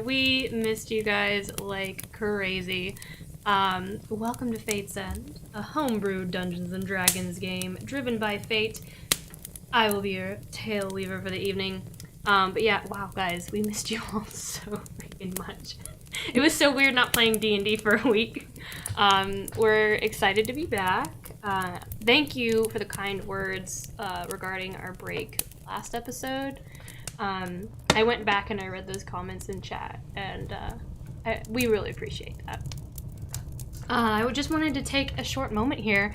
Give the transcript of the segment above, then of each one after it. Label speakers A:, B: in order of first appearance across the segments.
A: and we missed you guys like crazy. Welcome to Fate's End, a homebrewed Dungeons & Dragons game driven by fate. I will be your tale weaver for the evening. But yeah, wow guys, we missed you all so freaking much. It was so weird not playing D&D for a week. We're excited to be back. Thank you for the kind words regarding our break last episode. I went back and I read those comments in chat, and we really appreciate that. I just wanted to take a short moment here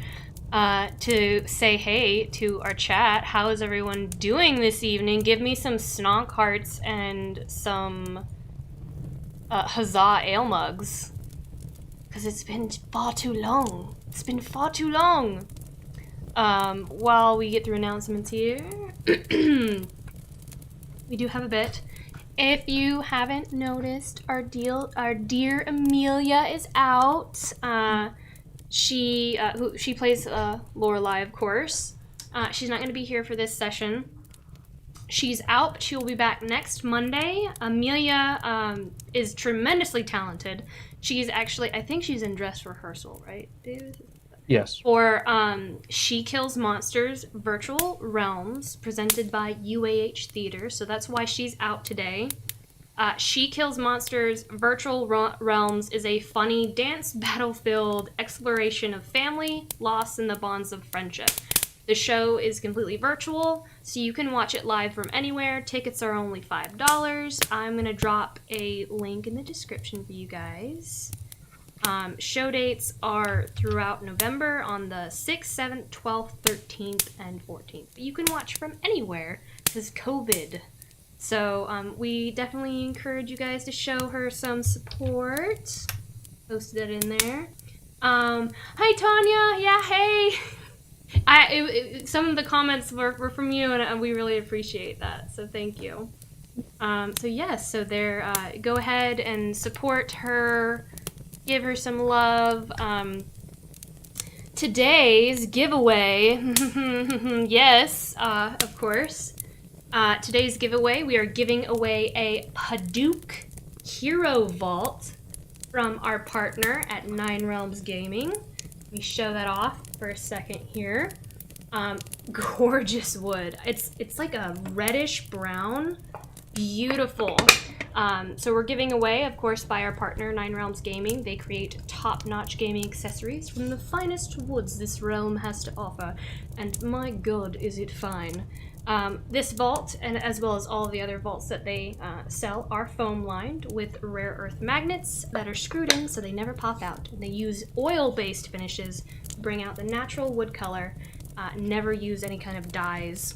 A: to say hey to our chat. How is everyone doing this evening? Give me some snog hearts and some huzzah ale mugs, because it's been far too long. It's been far too long. While we get through announcements here, we do have a bit. If you haven't noticed, our dear Amelia is out. She plays Lorelei, of course. She's not going to be here for this session. She's out, but she will be back next Monday. Amelia is tremendously talented. She's actually, I think she's in dress rehearsal, right, David?
B: Yes.
A: For She Kills Monsters Virtual Realms, presented by UAH Theater, so that's why she's out today. She Kills Monsters Virtual Realms is a funny dance battle-filled exploration of family, loss, and the bonds of friendship. The show is completely virtual, so you can watch it live from anywhere. Tickets are only $5. I'm going to drop a link in the description for you guys. Show dates are throughout November on the 6th, 7th, 12th, 13th, and 14th. But you can watch from anywhere because COVID. So we definitely encourage you guys to show her some support. Posted it in there. Hi Tanya, yeah, hey. Some of the comments were from you, and we really appreciate that. So thank you. So yes, so there. Go ahead and support her. Give her some love. Today's giveaway, yes, of course. Today's giveaway, we are giving away a Hadouk Hero Vault from our partner at Nine Realms Gaming. Let me show that off for a second here. Gorgeous wood. It's like a reddish brown. Beautiful. So we're giving away, of course, by our partner, Nine Realms Gaming. They create top-notch gaming accessories from the finest woods this realm has to offer. And my god, is it fine. This vault, and as well as all the other vaults that they sell, are foam-lined with rare earth magnets that are screwed in so they never pop out. And they use oil-based finishes to bring out the natural wood color, never use any kind of dyes.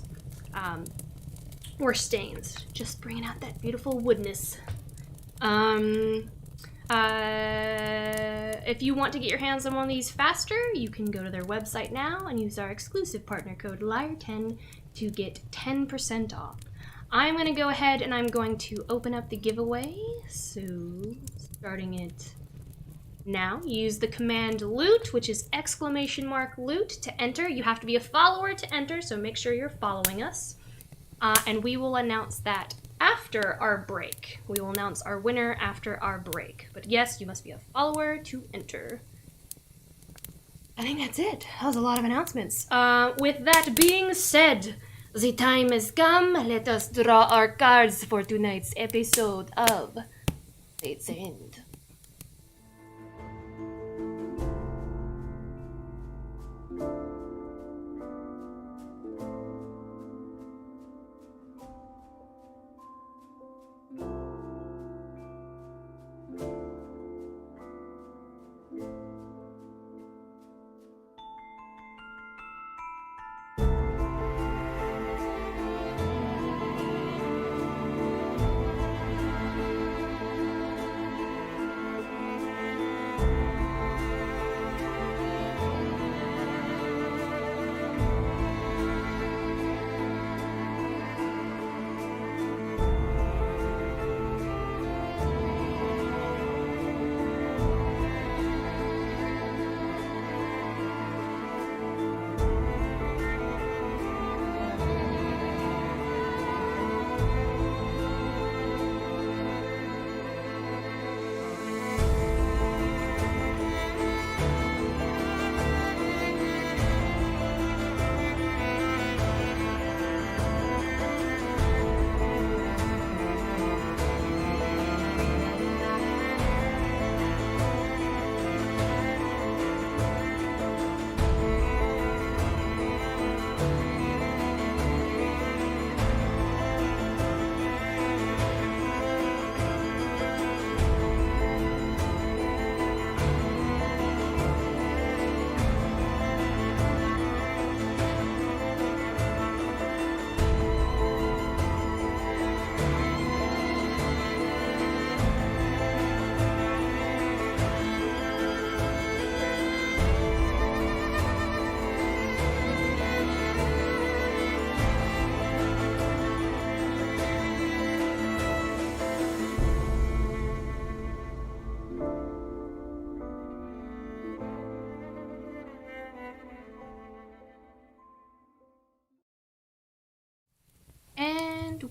A: Or stains, just bringing out that beautiful woodness. If you want to get your hands on one of these faster, you can go to their website now and use our exclusive partner code LIAR10 to get 10% off. I'm going to go ahead and I'm going to open up the giveaway. So, starting it now. Use the command loot, which is !loot to enter. You have to be a follower to enter, so make sure you're following us. And we will announce that after our break. We will announce our winner after our break. But yes, you must be a follower to enter. I think that's it. That was a lot of announcements. With that being said, the time has come. Let us draw our cards for tonight's episode of Fate's End.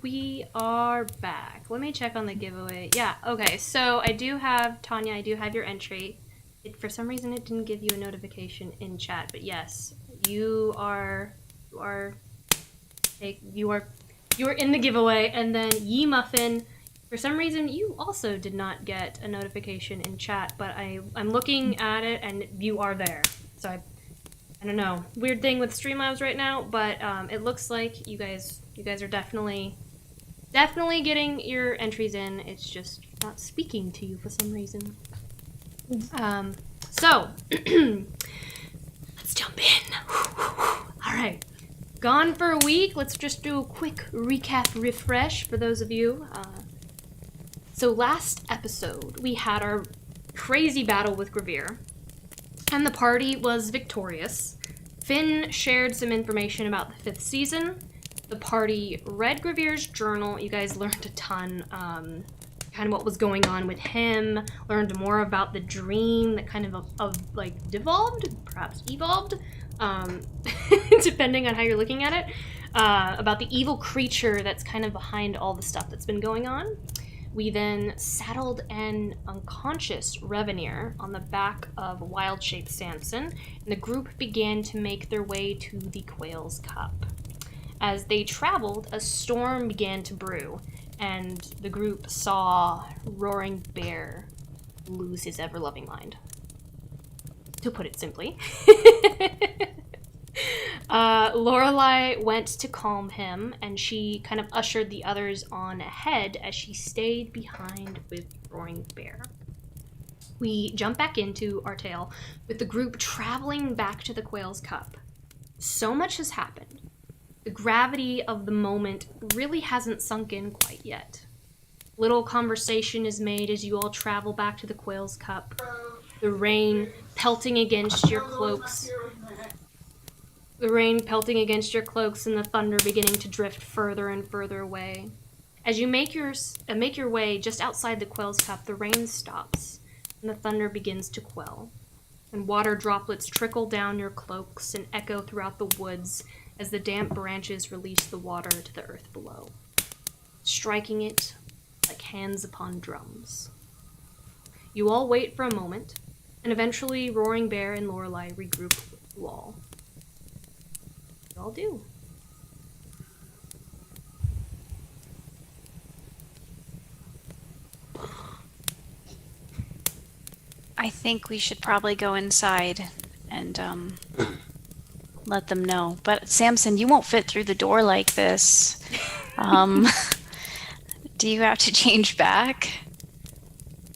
A: we are back. Let me check on the giveaway. Yeah, okay, so I do have, Tanya, I do have your entry. For some reason, it didn't give you a notification in chat, but yes, you are in the giveaway. And then Ye Muffin, for some reason, you also did not get a notification in chat, but I'm looking at it and you are there. So I don't know, weird thing with Streamlabs right now, but it looks like you guys are definitely getting your entries in. It's just not speaking to you for some reason. So let's jump in. All right, gone for a week. Let's just do a quick recap refresh for those of you. So last episode we had our crazy battle with Revenir, and the party was victorious. Finn shared some information about the 5th season. The party read Revenir's journal. You guys learned a ton, kind of what was going on with him, learned more about the dream that kind of like devolved, perhaps evolved, depending on how you're looking at it, about the evil creature that's kind of behind all the stuff that's been going on. We then saddled an unconscious Revenir on the back of wild-shaped Samson, and the group began to make their way to the Quail's Cup. As they traveled, a storm began to brew, and the group saw Roaring Bear lose his ever-loving mind. To put it simply. Lorelei went to calm him, and she kind of ushered the others on ahead as she stayed behind with Roaring Bear. We jump back into our tale with the group traveling back to the Quail's Cup. So much has happened. The gravity of the moment really hasn't sunk in quite yet. Little conversation is made as you all travel back to the Quail's Cup. The rain pelting against your cloaks. The rain pelting against your cloaks and the thunder beginning to drift further and further away. As you make your way just outside the Quail's Cup, the rain stops and the thunder begins to quell. And water droplets trickle down your cloaks and echo throughout the woods as the damp branches release the water to the earth below, striking it like hands upon drums. You all wait for a moment, and eventually Roaring Bear and Lorelei regroup with you all. You all do.
B: I think we should probably go inside and let them know. But Samson, you won't fit through the door like this. Do you have to change back?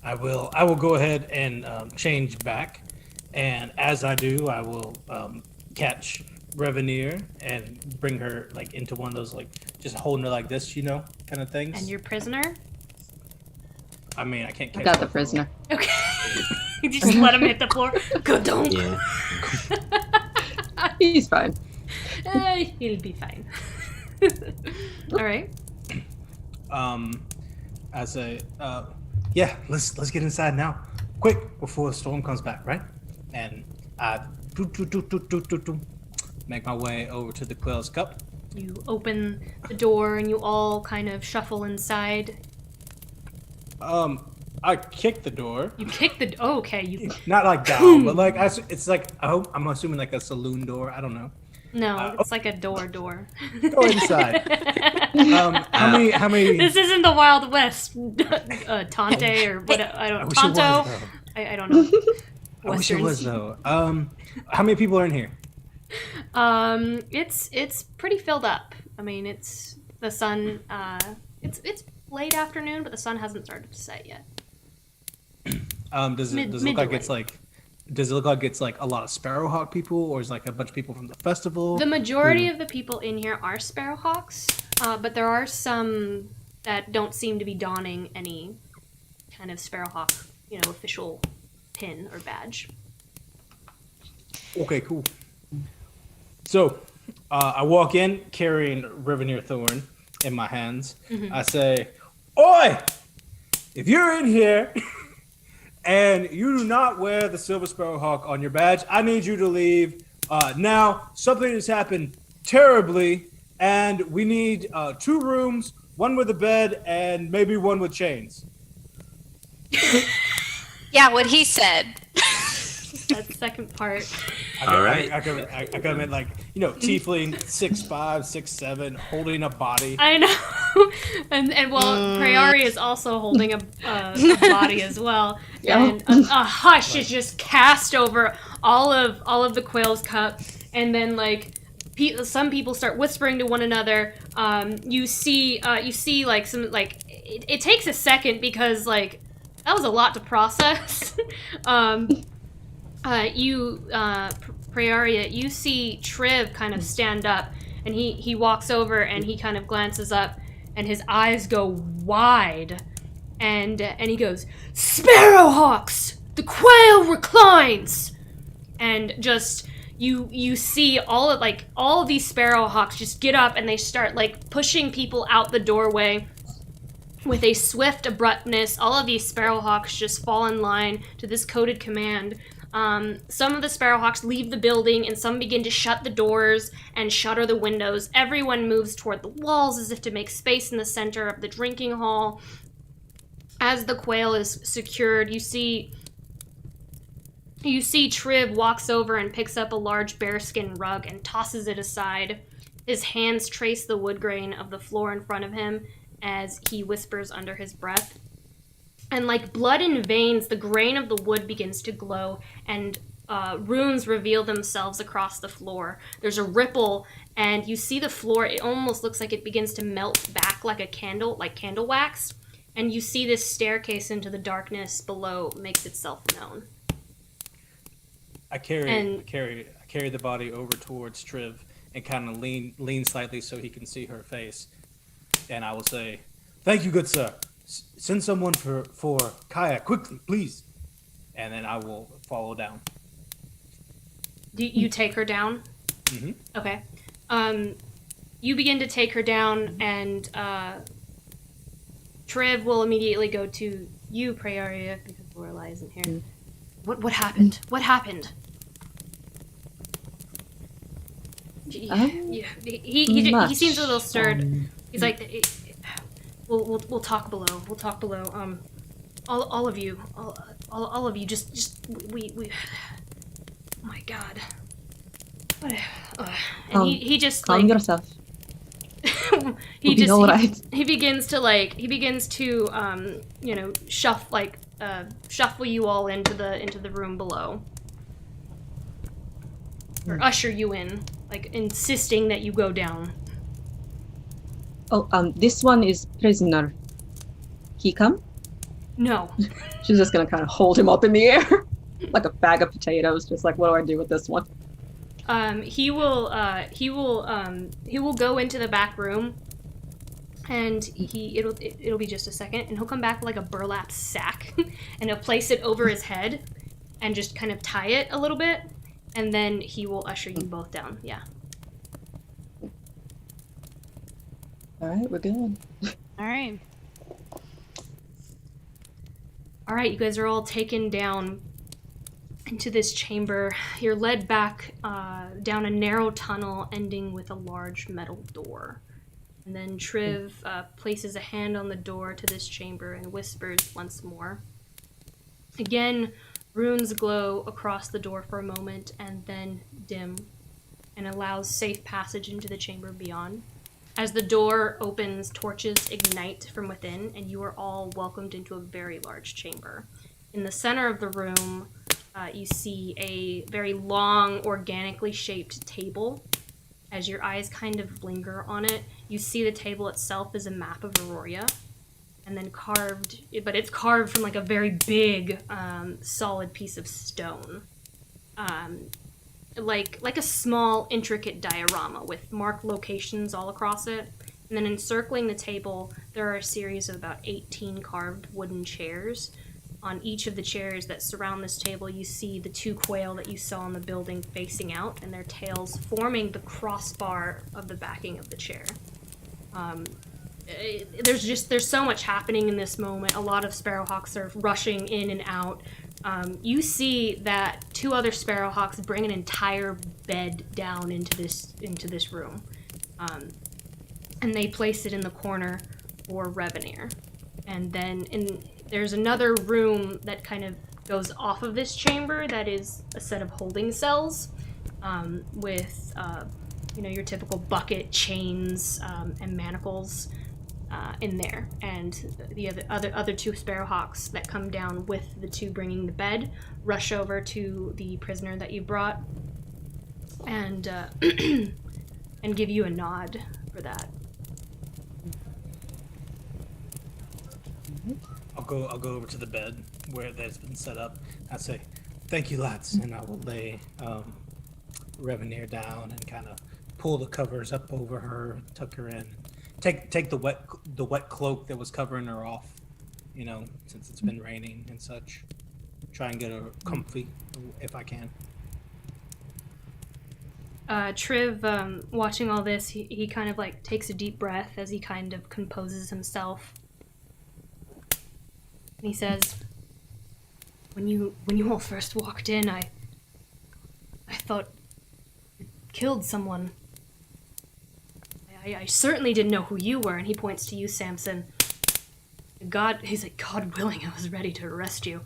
C: I will go ahead and change back, and as I do, I will catch Revenir and bring her like into one of those like just holding her like this, you know, kind of things.
A: And your prisoner?
C: I mean, I can't.
D: I got the prisoner.
A: Okay. You just let him hit the floor. Go, don't.
E: Yeah.
D: He's fine.
A: He'll be fine. All right.
C: I say, yeah, let's get inside now, quick, before the storm comes back, right? And I make my way over to the Quail's Cup.
A: You open the door and you all kind of shuffle inside.
C: I kick the door.
A: You kick the... Oh, okay. You...
C: Not like down, but like, it's like, I'm assuming like a saloon door. I don't know.
A: No, it's like a door.
C: Go inside. How many?
A: This isn't the Wild West, Tante or what? I don't. Tonto. I don't know.
C: I wish it was though. How many people are in here?
A: It's pretty filled up. I mean, it's the sun. It's late afternoon, but the sun hasn't started to set yet.
C: Does it look like it's like? Does it look like it's like a lot of Sparrowhawk people, or is like a bunch of people from the festival?
A: The majority of the people in here are Sparrowhawks, but there are some that don't seem to be donning any kind of Sparrowhawk, official pin or badge.
C: Okay, cool. So, I walk in carrying Revenir Thorne in my hands. Mm-hmm. I say, "Oi! If you're in here and you do not wear the Silver Sparrowhawk on your badge, I need you to leave now. Something has happened terribly, and we need 2 rooms one with a bed, and maybe one with chains.
B: Yeah, what he said.
A: That second part.
D: All right.
C: I come in like, tiefling 6'5", 6'7", holding a body.
A: I know. and well, Prayari is also holding a body as well.
E: Yeah.
A: And a hush is just cast over all of the Quail's cup, and then like some people start whispering to one another. You see like some like it takes a second because like that was a lot to process. Praeria, you see Triv kind of stand up, and he walks over and he kind of glances up, and his eyes go wide, and he goes, "Sparrowhawks, the quail reclines!" And just you see all of these Sparrowhawks just get up and they start like pushing people out the doorway. With a swift abruptness, all of these Sparrowhawks just fall in line to this coded command. Some of the Sparrowhawks leave the building, and some begin to shut the doors and shutter the windows. Everyone moves toward the walls as if to make space in the center of the drinking hall. As the quail is secured, you see Triv walks over and picks up a large bearskin rug and tosses it aside. His hands trace the wood grain of the floor in front of him as he whispers under his breath. And like blood in veins, the grain of the wood begins to glow, and runes reveal themselves across the floor. There's a ripple, and you see the floor, it almost looks like it begins to melt back like candle wax. And you see this staircase into the darkness below makes itself known.
C: I carry the body over towards Triv and kind of lean slightly so he can see her face. And I will say, "Thank you, good sir. Send someone for Kiya, quickly, please." And then I will follow down.
A: Do you take her down?
C: Mm-hmm.
A: Okay. You begin to take her down, and Triv will immediately go to you, Praeria, because Lorelai isn't here. What happened? What happened? He seems a little stirred. He's like, we'll talk below. We'll talk below. All of you, just we. Oh my God. And he just
E: calm
A: like
E: yourself.
A: he
E: We'll be all right.
A: he begins to shuffle you all into the room below, or usher you in, like insisting that you go down.
E: Oh, this one is prisoner. He come?
A: No.
E: She's just gonna kind of hold him up in the air, like a bag of potatoes. Just like, what do I do with this one?
A: He will go into the back room, and it'll be just a second, and he'll come back with like a burlap sack, and he'll place it over his head, and just kind of tie it a little bit, and then he will usher you both down. Yeah.
E: All right, we're good.
B: All right.
A: All right, you guys are all taken down into this chamber. You're led back down a narrow tunnel ending with a large metal door. And then Triv places a hand on the door to this chamber and whispers once more. Again, runes glow across the door for a moment and then dim, and allows safe passage into the chamber beyond. As the door opens, torches ignite from within, and you are all welcomed into a very large chamber. In the center of the room, you see a very long, organically shaped table. As your eyes kind of linger on it, you see the table itself is a map of Aurora, and then but it's carved from like a very big, solid piece of stone. Like a small, intricate diorama with marked locations all across it. And then encircling the table, there are a series of about 18 carved wooden chairs. On each of the chairs that surround this table, you see the two quail that you saw in the building facing out, and their tails forming the crossbar of the backing of the chair. There's so much happening in this moment. A lot of Sparrowhawks are rushing in and out. You see that two other Sparrowhawks bring an entire bed down into this room, and they place it in the corner for Revenir. And then there's another room that kind of goes off of this chamber that is a set of holding cells with your typical bucket, chains, and manacles in there. And the other two Sparrowhawks that come down with the two bringing the bed rush over to the prisoner that you brought and and give you a nod for that.
C: I'll go over to the bed where that's been set up. I say, "Thank you, lads," and I will lay Revenir down and kind of pull the covers up over her, tuck her in, take the wet cloak that was covering her off. Since it's been raining and such. Try and get her comfy if I can.
A: Triv, watching all this, he kind of like takes a deep breath as he kind of composes himself. And he says, when you all first walked in, I thought you killed someone. I certainly didn't know who you were, and he points to you, Samson. He's like, God willing, I was ready to arrest you.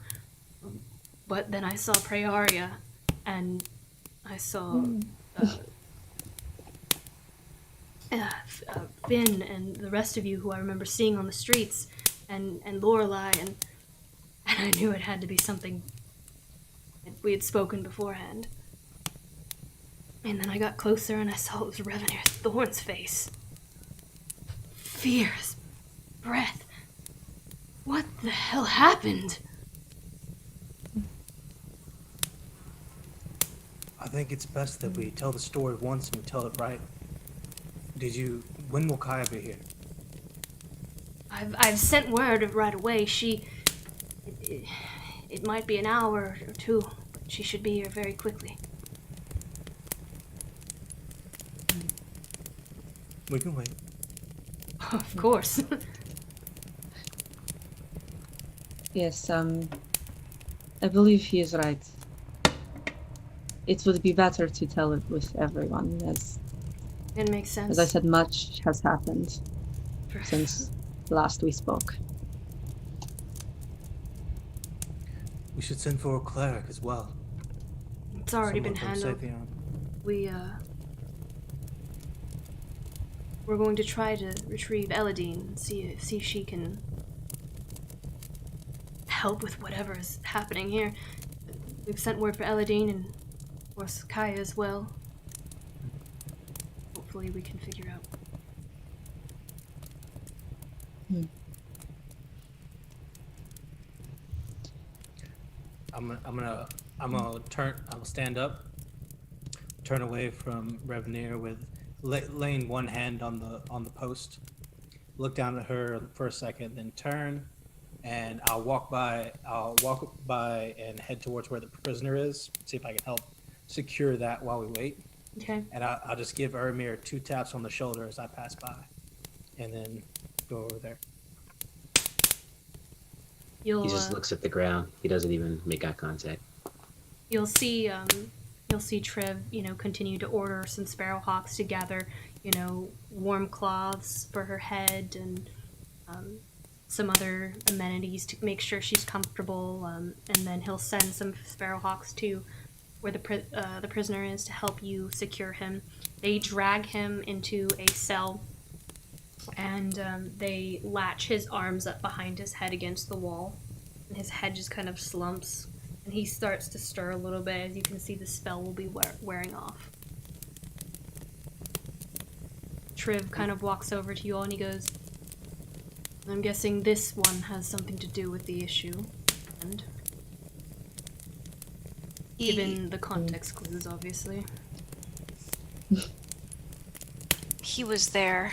A: But then I saw Praeria, and I saw Finn and the rest of you who I remember seeing on the streets, and Lorelei, and I knew it had to be something that we had spoken beforehand. And then I got closer and I saw it was Revenir Thorne's face. Fierce breath. What the hell happened?
C: I think it's best that we tell the story once and we tell it right. When will Kiya be here?
A: I've sent word right away. It might be an hour or two, but she should be here very quickly.
C: We can wait.
A: Of course.
E: Yes, I believe he is right. It would be better to tell it with everyone, as
A: It makes sense.
E: I said, much has happened since last we spoke.
C: We should send for a cleric as well.
A: It's already
C: Someone
A: been
C: from
A: handled.
C: Savion.
A: We're going to try to retrieve Eladine and see if she can help with whatever is happening here. We've sent word for Eladine and of course Kiya as well. Hopefully we can figure out.
C: I'll stand up, turn away from Revenir with laying one hand on the post, look down at her for a second, then turn, and I'll walk by and head towards where the prisoner is, see if I can help secure that while we wait.
A: Okay.
C: And I'll just give Ermir 2 taps on the shoulder as I pass by, and then go over there.
D: He just looks at the ground. He doesn't even make eye contact.
A: You'll see Triv, continue to order some Sparrowhawks to gather, warm cloths for her head and some other amenities to make sure she's comfortable. And then he'll send some Sparrowhawks to where the prisoner is to help you secure him. They drag him into a cell, and they latch his arms up behind his head against the wall, and his head just kind of slumps. And he starts to stir a little bit. As you can see, the spell will be wearing off. Triv kind of walks over to you all and he goes, I'm guessing this one has something to do with the issue. And given the context clues, obviously.
B: He was there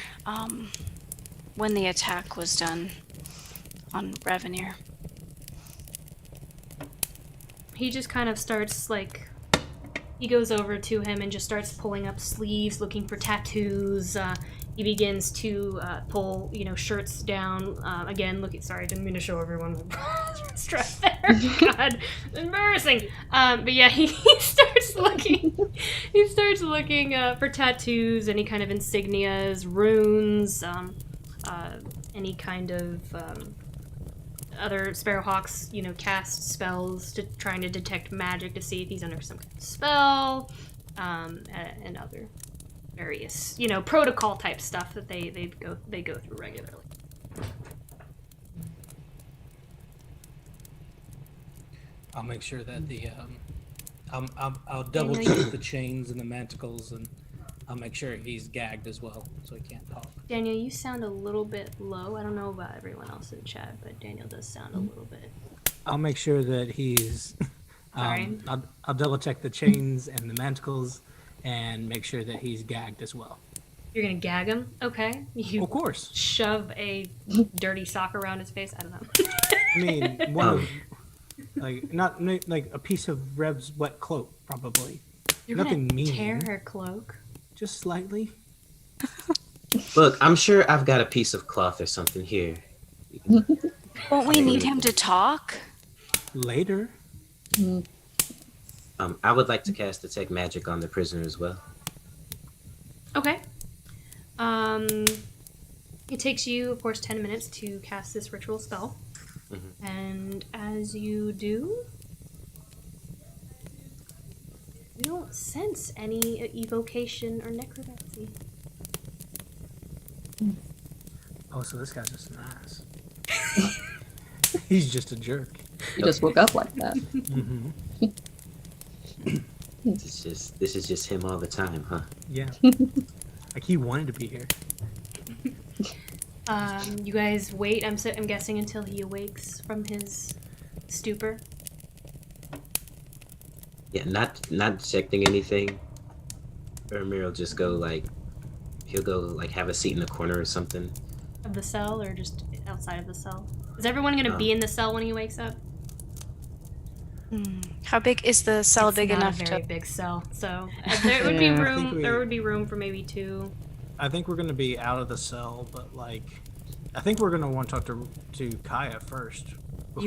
B: when the attack was done on Revenir.
A: He just kind of starts, he goes over to him and just starts pulling up sleeves, looking for tattoos. He begins to pull, shirts down. Again, sorry, I didn't mean to show everyone my stress there. God, embarrassing. But yeah, he starts looking for tattoos, any kind of insignias, runes, any kind of other Sparrowhawks, cast spells to trying to detect magic to see if he's under some kind of spell, and other various, protocol type stuff that they go through regularly.
C: I'll make sure that the I'll double check the chains and the manticles, and I'll make sure he's gagged as well, so he can't talk.
A: Daniel, you sound a little bit low. I don't know about everyone else in chat, but Daniel does sound a little bit.
C: I'll make sure that he's.
A: Sorry.
C: I'll double check the chains and the manticles, and make sure that he's gagged as well.
A: You're gonna gag him? Okay. You
C: Of course.
A: shove a dirty sock around his face? I don't know.
C: I mean, one of, not like a piece of Rev's wet cloak, probably.
A: You're
C: Nothing
A: gonna
C: mean.
A: tear her cloak?
C: Just slightly.
D: Look, I'm sure I've got a piece of cloth or something here.
B: Won't we need him to talk?
C: Later.
D: I would like to cast Detect Magic on the prisoner as well.
A: Okay. It takes you, of course, 10 minutes to cast this ritual spell.
D: Mm-hmm.
A: And as you do, you don't sense any evocation or necromancy.
C: Oh, so this guy's just an ass. He's just a jerk.
E: You just woke up like that.
C: Mm-hmm.
D: This is just him all the time, huh?
C: Yeah. Like he wanted to be here.
A: You guys wait, I'm guessing, until he awakes from his stupor.
D: Yeah, not detecting anything. Revenir will just go he'll go have a seat in the corner or something.
A: Of the cell, or just outside of the cell? Is everyone gonna be in the cell when he wakes up?
B: How big is the cell?
A: It's
B: big
A: not
B: enough
A: a very
B: to?
A: big cell, so there would be
E: Yeah.
A: room. There would be room for maybe 2.
C: I think we're gonna be out of the cell, but I think we're gonna want to talk to Kiya first.
A: You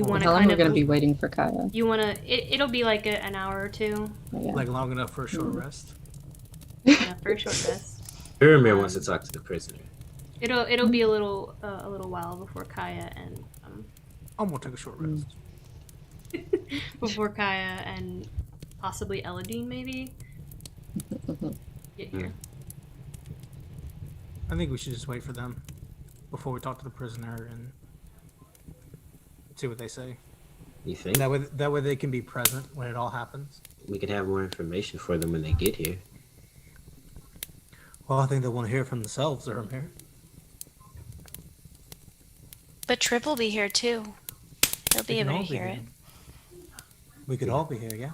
C: before
A: wanna
E: How long
A: kind
E: are we
A: of-
E: gonna be waiting for Kiya?
A: You wanna? It'll be like an hour or 2.
E: Oh, yeah.
C: like long enough for a short rest.
A: Yeah, for a short rest.
D: Revenir wants to talk to the prisoner.
A: It'll be a little while before Kiya and
C: I'm gonna take a short rest.
A: before Kiya and possibly Eladine maybe get here.
C: I think we should just wait for them before we talk to the prisoner and see what they say.
D: You think?
C: That way they can be present when it all happens.
D: We could have more information for them when they get here.
C: Well, I think they want to hear it from themselves, Revenir.
B: But Trip will be here too. He'll be
C: We can
B: able to
C: all be
B: hear
C: here.
B: it.
C: We could all be here, yeah.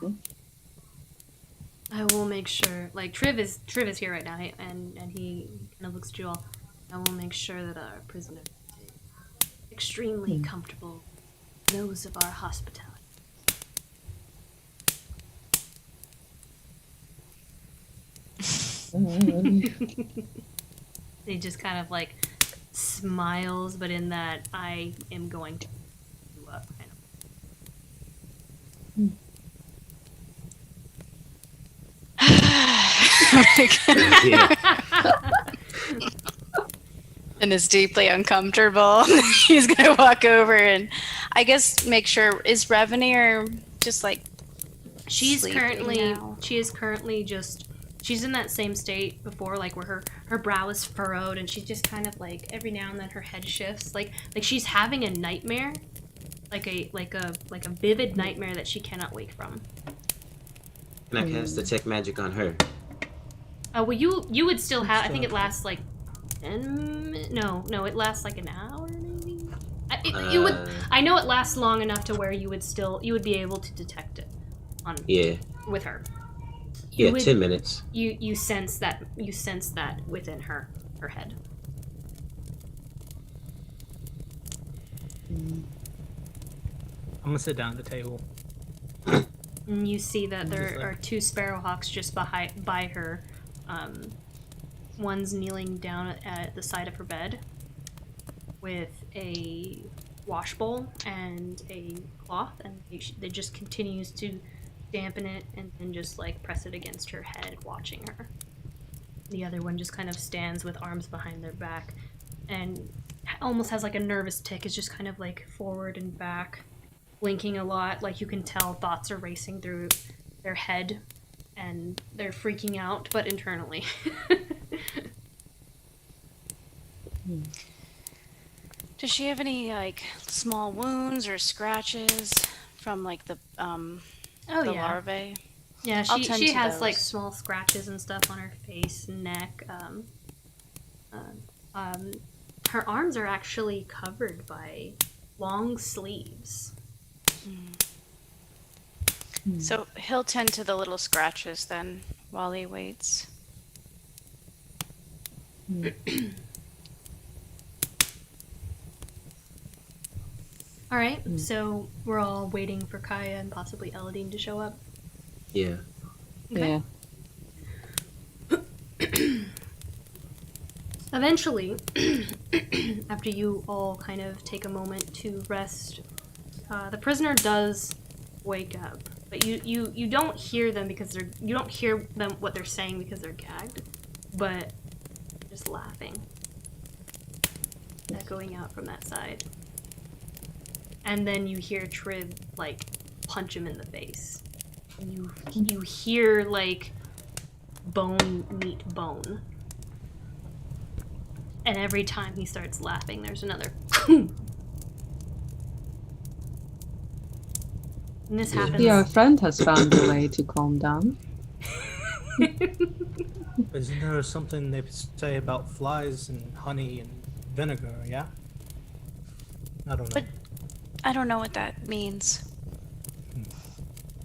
A: I will make sure. Like Triv is here right now, and he kind of looks at you all. I will make sure that our prisoner is extremely comfortable, knows of our hospitality. He just kind of smiles, but in that I am going to you up kind of.
D: Yeah.
B: And is deeply uncomfortable. He's gonna walk over and, I guess, make sure, is Revenir just
A: She's
B: sleeping
A: currently
B: now?
A: she's in that same state before, where her brow is furrowed and she's just kind of every now and then her head shifts, like she's having a nightmare, like a vivid nightmare that she cannot wake from.
D: Can I cast Detect Magic on her?
A: Well, you would still have. I think it lasts 10. No, it lasts an hour maybe. You would. I know it lasts long enough to where you would be able to detect it on
D: Yeah.
A: with her.
D: Yeah,
A: would-
D: 10 minutes.
A: You sense that within her head.
C: I'm gonna sit down at the table.
A: And you see that there
C: Just
A: are 2 Sparrowhawks just by her. One's kneeling down at the side of her bed with a wash bowl and a cloth, and they just continues to dampen it and then just press it against her head, watching her. The other one just kind of stands with arms behind their back and almost has like a nervous tick. Is just kind of like forward and back, blinking a lot. Like you can tell thoughts are racing through their head, and they're freaking out, but internally.
B: Does she have any like small wounds or scratches from like the
A: Oh
B: the
A: yeah.
B: larvae?
A: Yeah,
B: I'll
A: she
B: tend
A: she
B: to
A: has like
B: those.
A: small scratches and stuff on her face, neck. Her arms are actually covered by long sleeves.
B: So he'll tend to the little scratches then while he waits.
A: All right, so we're all waiting for Kiya and possibly Eladine to show up.
D: Yeah.
A: Okay.
E: Yeah.
A: Eventually, after you all kind of take a moment to rest, the prisoner does wake up, but you don't hear them because you don't hear them what they're saying because they're gagged, but just laughing, echoing out from that side. And then you hear Trib like punch him in the face. And you hear like bone meet bone. And every time he starts laughing, there's another and this happens.
E: Your friend has found a way to calm down.
C: Isn't there something they say about flies and honey and vinegar, yeah? I don't know.
B: But I don't know what that means.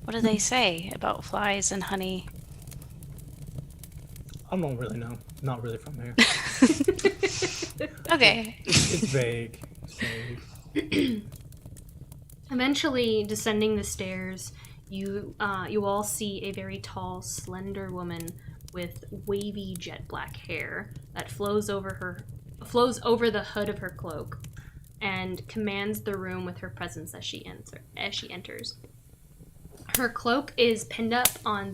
B: What do they say about flies and honey?
C: I don't really know. Not really from here.
B: Okay.
C: It's vague. It's vague.
A: Eventually, descending the stairs, you all see a very tall, slender woman with wavy jet black hair that flows over the hood of her cloak, and commands the room with her presence as she enters. Her cloak is pinned up on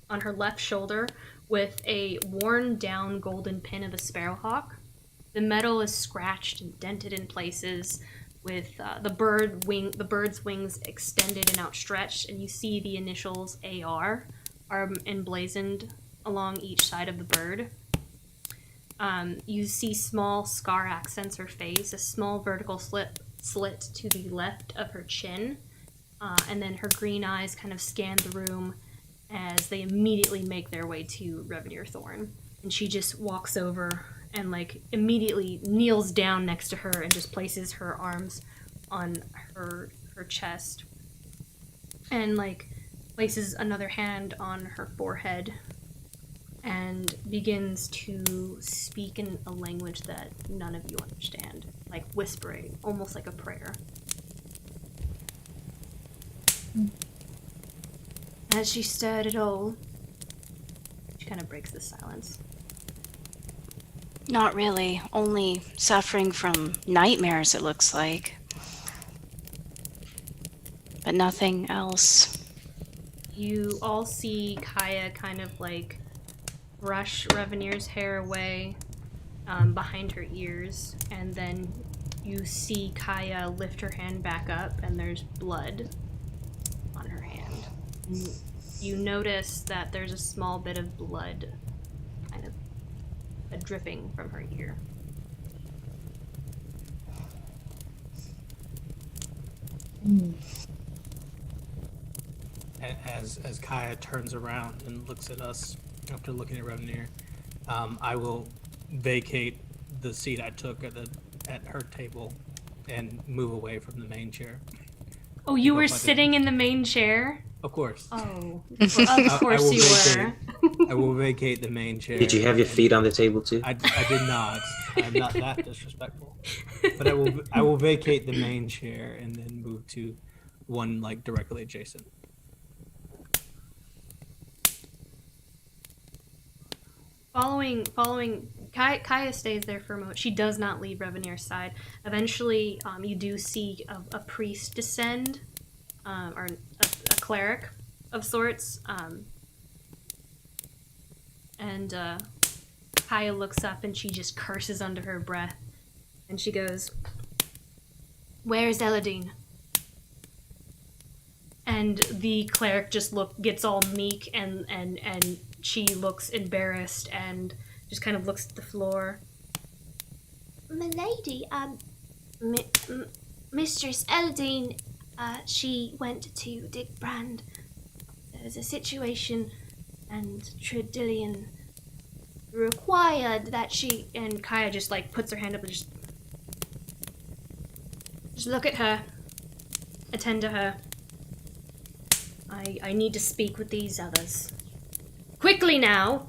A: her left shoulder with a worn down golden pin of a sparrowhawk. The metal is scratched and dented in places, with the bird's wings extended and outstretched, and you see the initials AR are emblazoned along each side of the bird. You see small scar accents her face, a small vertical slit to the left of her chin, and then her green eyes kind of scan the room as they immediately make their way to Revenir Thorne. And she just walks over and like immediately kneels down next to her and just places her arms on her chest and like places another hand on her forehead and begins to speak in a language that none of you understand, like whispering, almost like a prayer. As she stirred it all, she kind of breaks the silence.
B: Not really. Only suffering from nightmares, it looks like. But nothing else.
A: You all see Kiya kind of like brush Revenir's hair away behind her ears, and then you see Kiya lift her hand back up and there's blood on her hand. You notice that there's a small bit of blood kind of dripping from her ear.
C: As Kiya turns around and looks at us after looking at Revenir, I will vacate the seat I took at her table and move away from the main chair.
A: Oh, you were sitting in the main chair?
C: Of course.
A: Oh, well, of course you were.
C: I will vacate the main chair.
D: Did you have your feet on the table too?
C: I did not. I'm not that disrespectful. But I will vacate the main chair and then move to one like directly adjacent.
A: Following, Kiya stays there for a moment. She does not leave Revenir's side. Eventually, you do see a priest descend, or a cleric of sorts, and Kiya looks up and she just curses under her breath And she goes, "Where's Eladine?" And the cleric just gets all meek, and she looks embarrassed and just kind of looks at the floor.
F: Milady, Mistress Eldine, she went to Dick Brand. There was a situation, and Tredillion required that she...
A: And Kiya just like puts her hand up and just look at her, attend to her. I need to speak with these others. Quickly now!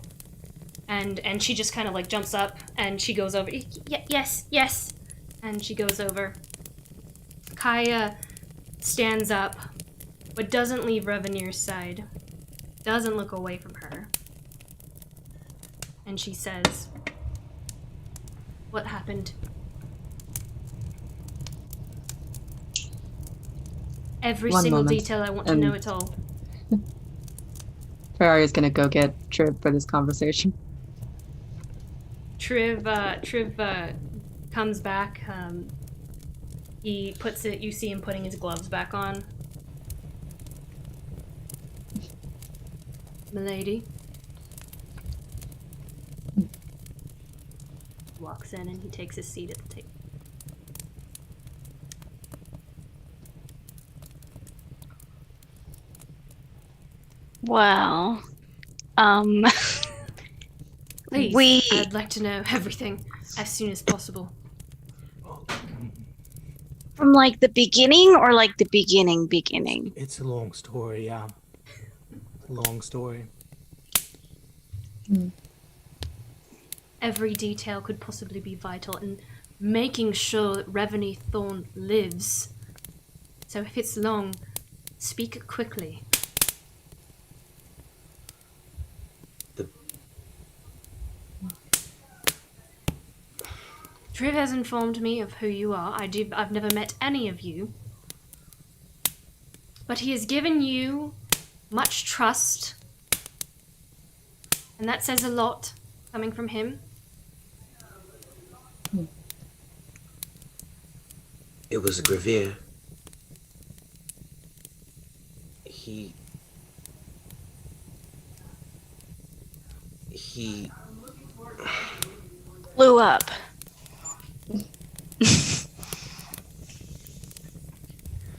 A: And she just kind of like jumps up and she goes over. Yes. And she goes over. Kiya stands up, but doesn't leave Revenir's side. Doesn't look away from her. And she says, "What happened?" Every
E: One
A: single
E: moment.
A: detail, I want to know it all.
E: Ferrari's gonna go get Trip for this conversation.
A: Triv comes back. He puts it. You see him putting his gloves back on. Milady walks in and he takes his seat at the table.
B: Well,
A: Please, I'd like to know everything as soon as possible.
B: from like the beginning or like the beginning?
C: It's a long story, yeah. Long story.
A: Every detail could possibly be vital in making sure that Revenir Thorne lives. So if it's long, speak quickly. Triv has informed me of who you are. I've never met any of you. But he has given you much trust. And that says a lot coming from him.
D: It was Revenir. He
B: Blew up.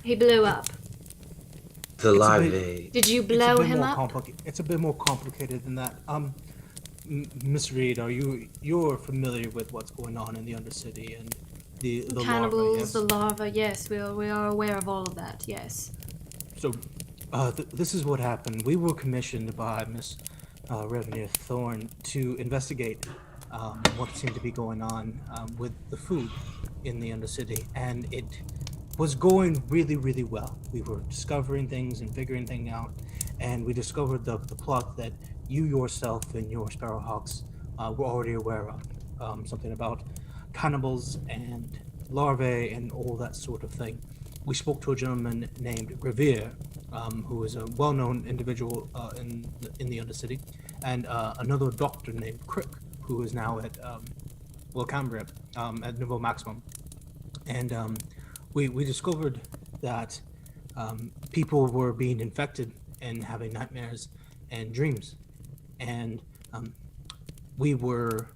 A: He blew up.
D: the larvae.
A: Did you
C: It's a
A: blow
C: bit
A: him
C: more
A: up?
C: It's a bit more complicated than that. Miss Reed, you're familiar with what's going on in the Undercity and the
A: Cannibals,
C: larvae, yes?
A: the larva, yes, we are aware of all of that, yes.
C: So, this is what happened. We were commissioned by Miss Revenir Thorne to investigate what seemed to be going on with the food in the Undercity, and it was going really, really well. We were discovering things and figuring things out, and we discovered the plot that you yourself and your Sparrowhawks were already aware of. Something about cannibals and larvae and all that sort of thing. We spoke to a gentleman named Revenir, who is a well-known individual in the Undercity, and another doctor named Crick, who is now at Cambria, at Nouveau Maximum. And we discovered that people were being infected and having nightmares and dreams. And we were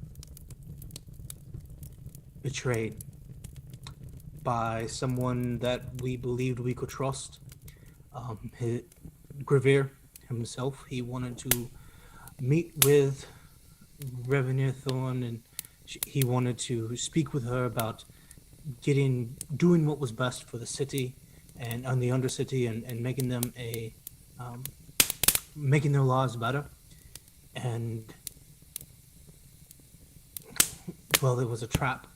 C: betrayed by someone that we believed we could trust. Revenir himself, he wanted to meet with Revenir Thorne, and he wanted to speak with her about doing what was best for the city and on the Undercity, and making them making their lives better. And well, it was a trap,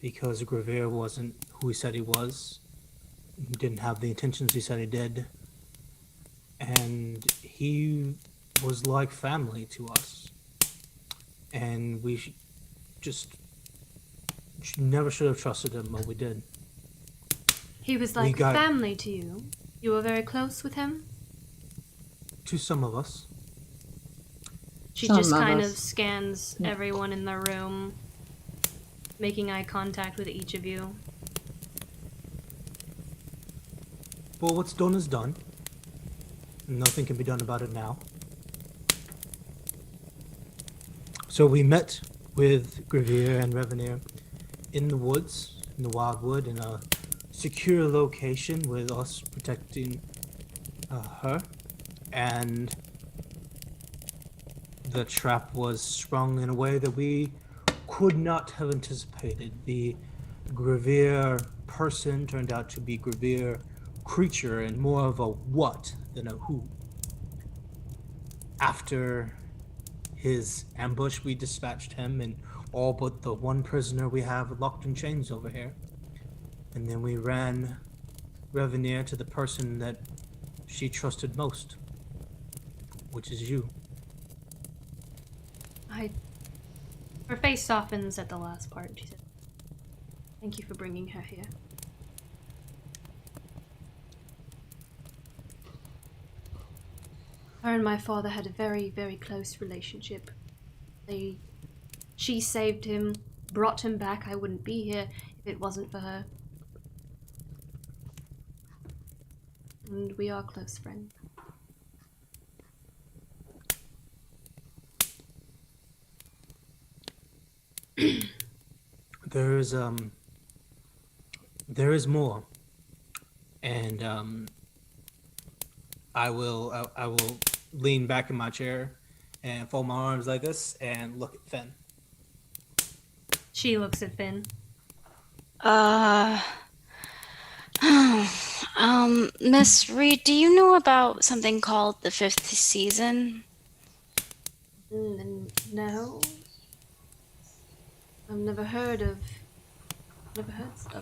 C: because Revenir wasn't who he said he was. He didn't have the intentions he said he did. And he was like family to us. And we just never should have trusted him, but we did.
A: He was like family to you? You were very close with him?
C: To some of us.
A: She
E: Some
A: just
E: of
A: kind
E: us.
A: of scans everyone in the room. making eye contact with each of you.
G: Well, what's done is done. Nothing can be done about it now. So we met with Revenir and Revenir in the woods, in the Wildwood, in a secure location with us protecting her. And the trap was sprung in a way that we could not have anticipated. The Revenir person turned out to be Revenir creature and more of a what than a who. After his ambush, we dispatched him and all but the one prisoner we have locked in chains over here. And then we ran Revenir to the person that she trusted most, which is you.
A: Her face softens at the last part. She said, "Thank you for bringing her here." Her and my father had a very, very close relationship. She saved him, brought him back. I wouldn't be here if it wasn't for her. And we are close friends.
G: There is more, and I will lean back in my chair and fold my arms like this and look at Finn.
A: She looks at Finn.
B: Miss Reed, do you know about something called the 5th season?
A: No. I've never heard of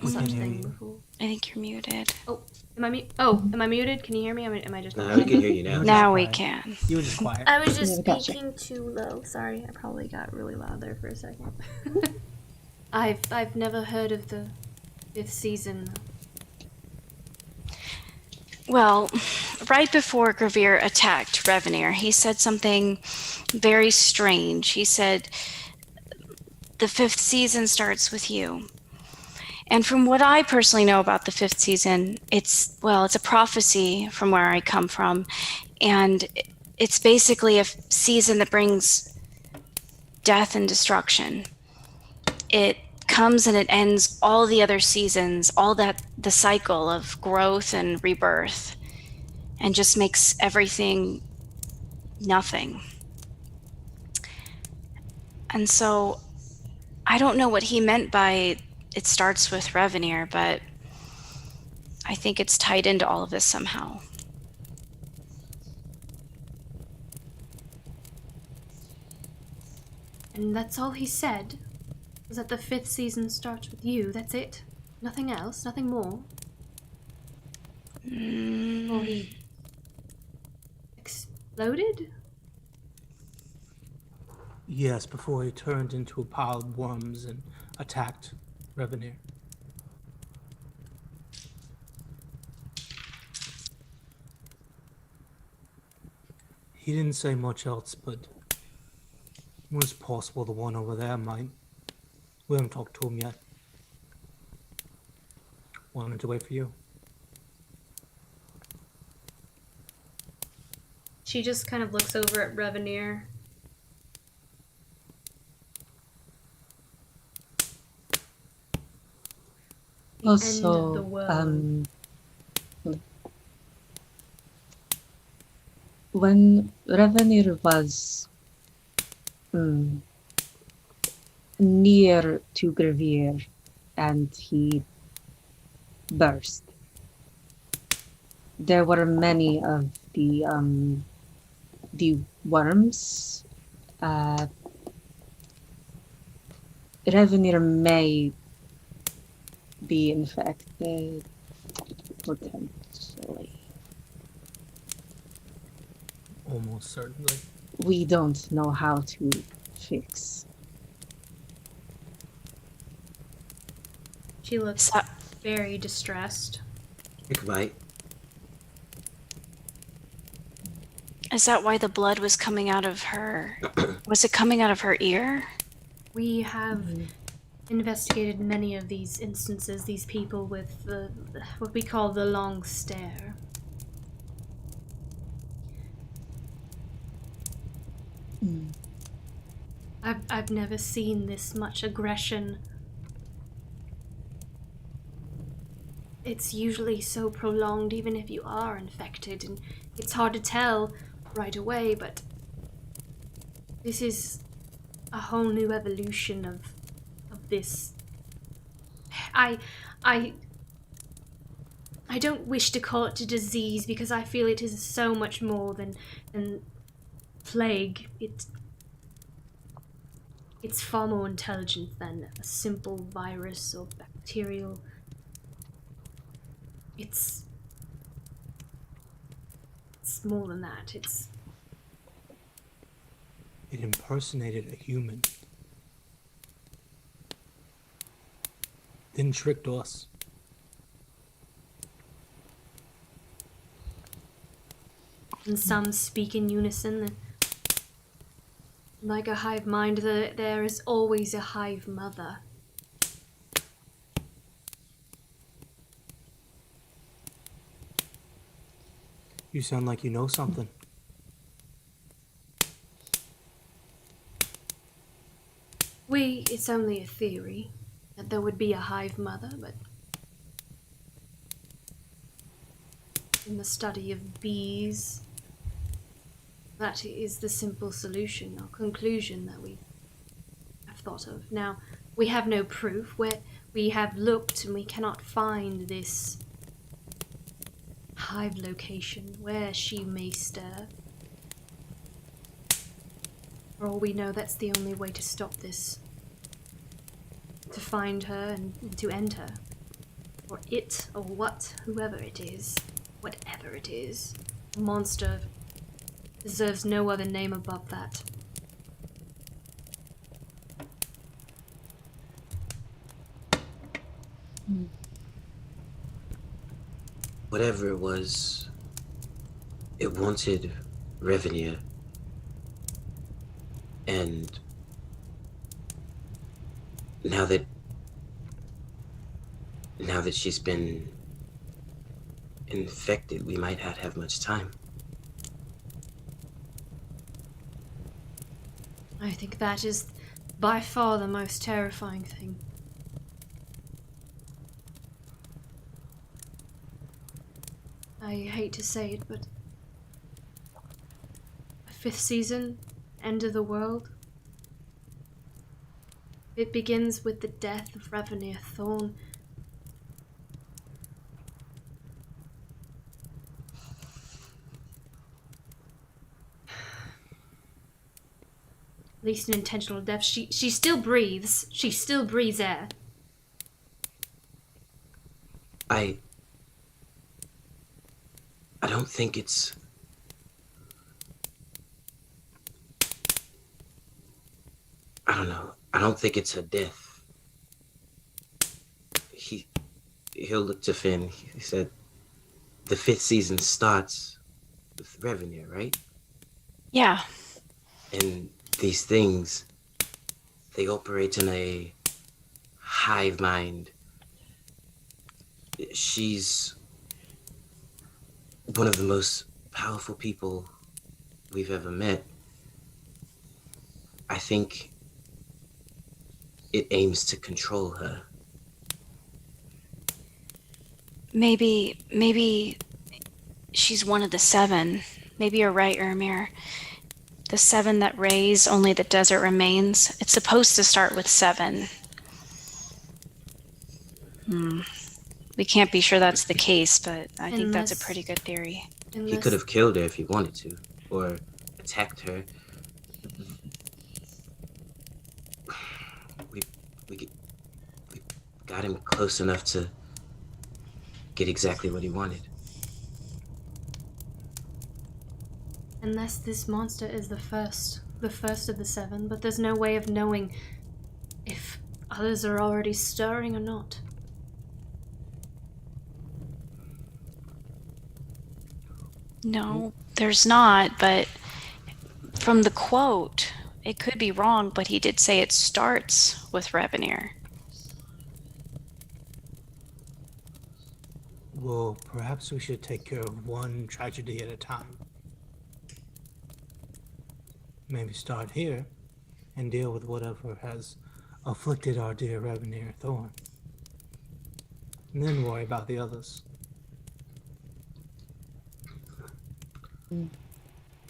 A: such thing before.
B: I think you're muted.
A: Am I muted? Can you hear me? Am I just
D: No, we can hear you now.
B: Now we can.
G: You were just quiet.
F: I was just
E: Yeah, gotcha.
F: speaking too low. Sorry, I probably got really loud there for a second.
A: I've never heard of the 5th season.
B: Well, right before Revenir attacked Revenir, he said something very strange. He said, "The 5th season starts with you." And from what I personally know about the 5th season, it's a prophecy from where I come from. And it's basically a season that brings death and destruction. It comes and it ends all the other seasons, the cycle of growth and rebirth, and just makes everything nothing. And so I don't know what he meant by it starts with Revenir, but I think it's tied into all of this somehow.
A: And that's all he said? Was that the 5th season starts with you? That's it? Nothing else? Nothing more? Or he exploded?
G: Yes, before he turned into a pile of worms and attacked Revenir. He didn't say much else, but it was possible the one over there might. We haven't talked to him yet. Wanted to wait for you.
A: She just kind of looks over at Revenir. The end of the world.
E: When Revenir was near to Revenir and he burst, there were many of the worms. Revenir may be infected potentially.
G: Almost certainly.
E: We don't know how to fix.
A: She looks very distressed.
D: Ichabite.
B: Is that why the blood was coming out of her? Was it coming out of her ear?
A: We have investigated many of these instances, these people with what we call the long stare. I've never seen this much aggression. It's usually so prolonged, even if you are infected, and it's hard to tell right away, but this is a whole new evolution of this. I don't wish to call it a disease because I feel it is so much more than plague. It's far more intelligent than a simple virus or bacterial. It's more than that.
G: It impersonated a human. Then tricked us.
A: And some speak in unison. Like a hive mind, there is always a hive mother.
G: You sound like you know something.
A: It's only a theory that there would be a hive mother, but in the study of bees, that is the simple solution or conclusion that we have thought of. Now, we have no proof. We have looked and we cannot find this hive location where she may stir. For all we know, that's the only way to stop this. To find her and to end her. Or it, or whoever it is, whatever it is. A monster deserves no other name above that.
D: Whatever it was, it wanted Revenir. And now that she's been infected, we might not have much time.
A: I think that is by far the most terrifying thing. I hate to say it, but a 5th season, end of the world. It begins with the death of Revenir Thorne. At least an intentional death. She still breathes. She still breathes air.
D: I don't think it's... I don't know. I don't think it's her death. He'll look to Finn. He said the 5th season starts with Revenir, right?
B: Yeah.
D: And these things, they operate in a hive mind. She's one of the most powerful people we've ever met. I think it aims to control her.
B: Maybe she's one of the 7. Maybe you're right, Ermir. The 7 that raise, only the desert remains. It's supposed to start with 7. We can't be sure that's the case, but I think that's a pretty good theory.
D: He could have killed her if he wanted to, or attacked her. We got him close enough to get exactly what he wanted.
A: Unless this monster is the first of the 7, but there's no way of knowing if others are already stirring or not.
B: No, there's not, but from the quote, it could be wrong, but he did say it starts with Revenir.
G: Well, perhaps we should take care of one tragedy at a time. Maybe start here and deal with whatever has afflicted our dear Revenir Thorne. And then worry about the others.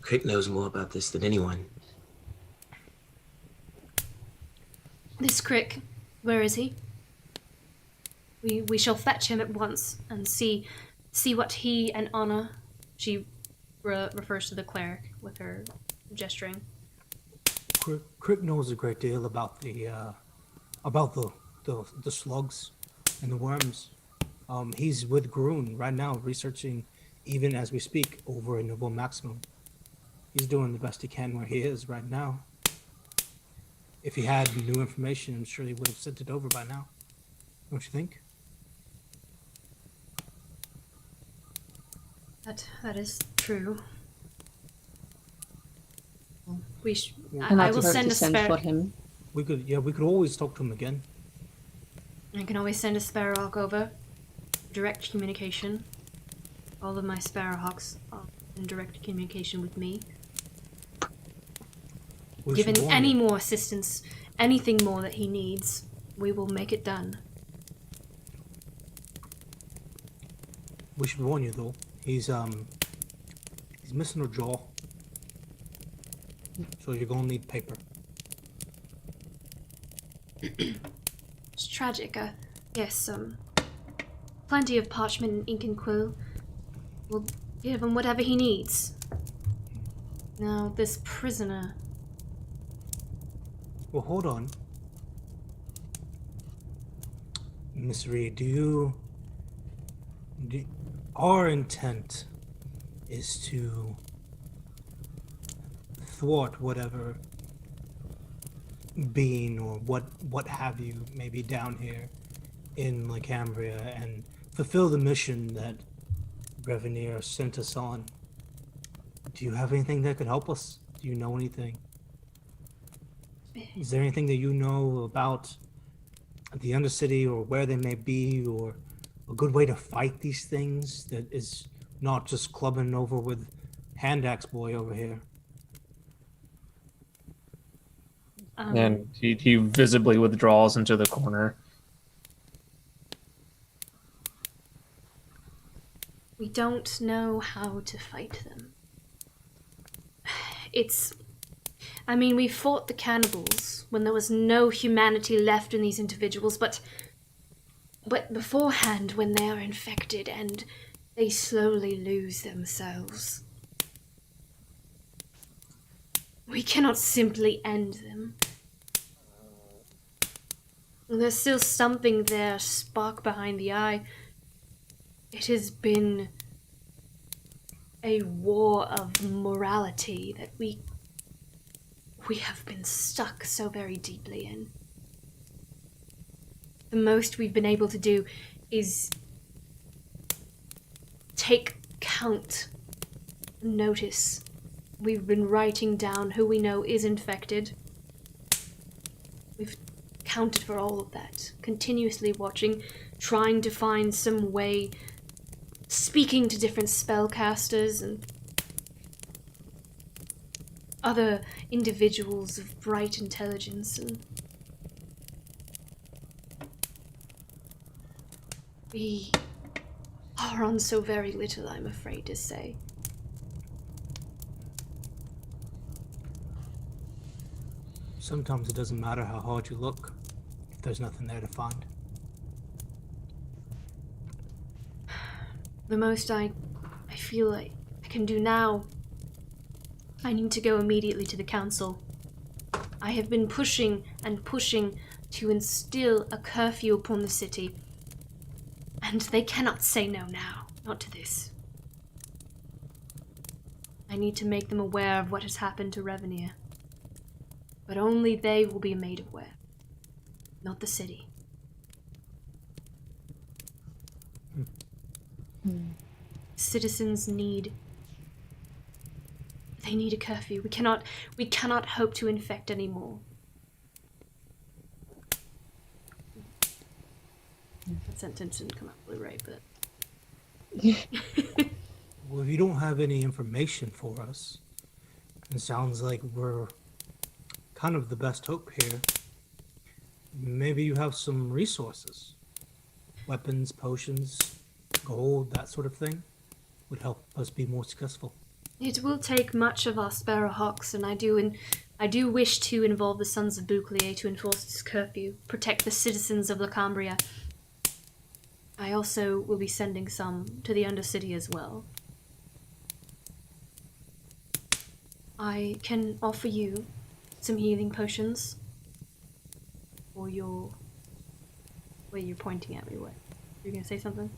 D: Crick knows more about this than anyone.
A: This Crick, where is he? We shall fetch him at once and see what he and Anna. She refers to the cleric with her gesturing.
G: Crick knows a great deal about the slugs and the worms. He's with Groon right now, researching, even as we speak, over in Noble Maximum. He's doing the best he can where he is right now. If he had new information, I'm sure he would have sent it over by now. Don't you think?
A: That is true.
E: And
A: I
E: not
A: will
E: hurt
A: send
E: to
A: a
E: send
A: spare.
E: for him.
G: We could always talk to him again.
A: I can always send a Sparrowhawk over. Direct communication. All of my Sparrowhawks are in direct communication with me.
G: We should
A: Given
G: warn
A: any
G: you.
A: more assistance, anything more that he needs, we will make it done.
G: We should warn you though. He's missing a jaw. So you're gonna need paper.
A: It's tragic. Yes, plenty of parchment and ink and quill. We'll give him whatever he needs. Now, this prisoner.
G: Well, hold on. Miss Reed, our intent is to thwart whatever being or what have you may be down here in Lycambria and fulfill the mission that Revenir sent us on. Do you have anything that could help us? Do you know anything? Is there anything that you know about the Undercity or where they may be, or a good way to fight these things that is not just clubbing over with Hand Axe Boy over here?
H: And he visibly withdraws into the corner.
A: We don't know how to fight them. We fought the cannibals when there was no humanity left in these individuals, but beforehand, when they are infected and they slowly lose themselves, we cannot simply end them. There's still something there, spark behind the eye. It has been a war of morality that we have been stuck so very deeply in. The most we've been able to do is take count, notice. We've been writing down who we know is infected. We've counted for all of that, continuously watching, trying to find some way, speaking to different spellcasters and other individuals of bright intelligence, and we are on so very little, I'm afraid to say.
G: Sometimes it doesn't matter how hard you look if there's nothing there to find.
A: The most I feel like I can do now, I need to go immediately to the council. I have been pushing and pushing to instill a curfew upon the city, and they cannot say no now, not to this. I need to make them aware of what has happened to Revenir, but only they will be made aware, not the city. Citizens need a curfew. We cannot hope to infect anymore. That sentence didn't come out really right, but
G: Well, if you don't have any information for us, it sounds like we're kind of the best hope here. Maybe you have some resources. Weapons, potions, gold, that sort of thing would help us be more successful.
A: It will take much of our Sparrowhawks, and I do wish to involve the Sons of Bouclier to enforce this curfew, protect the citizens of Lacambria. I also will be sending some to the Undercity as well. I can offer you some healing potions for your... Wait, you're pointing at me, what? You're gonna say something?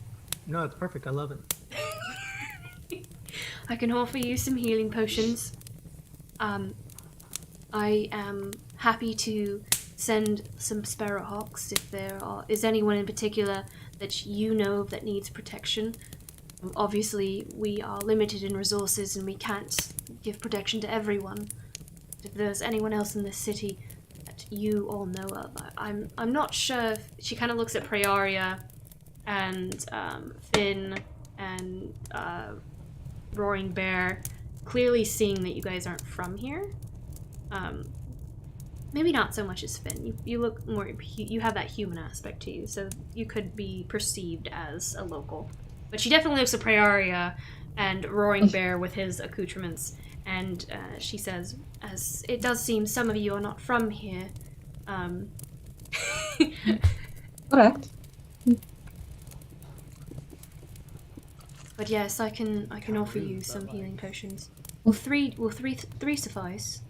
G: No, it's perfect. I love it.
A: I can offer you some healing potions. I am happy to send some Sparrowhawks if there is anyone in particular that you know of that needs protection. Obviously, we are limited in resources and we can't give protection to everyone. If there's anyone else in this city that you all know of, I'm not sure if... She kind of looks at Praeria and Finn and Roaring Bear, clearly seeing that you guys aren't from here. Maybe not so much as Finn. You look more... You have that human aspect to you, so you could be perceived as a local. But she definitely looks at Praeria and Roaring Bear with his accoutrements, and she says, as it does seem some of you are not from here.
E: Correct.
A: But yes, I can offer you some healing potions. Will three suffice?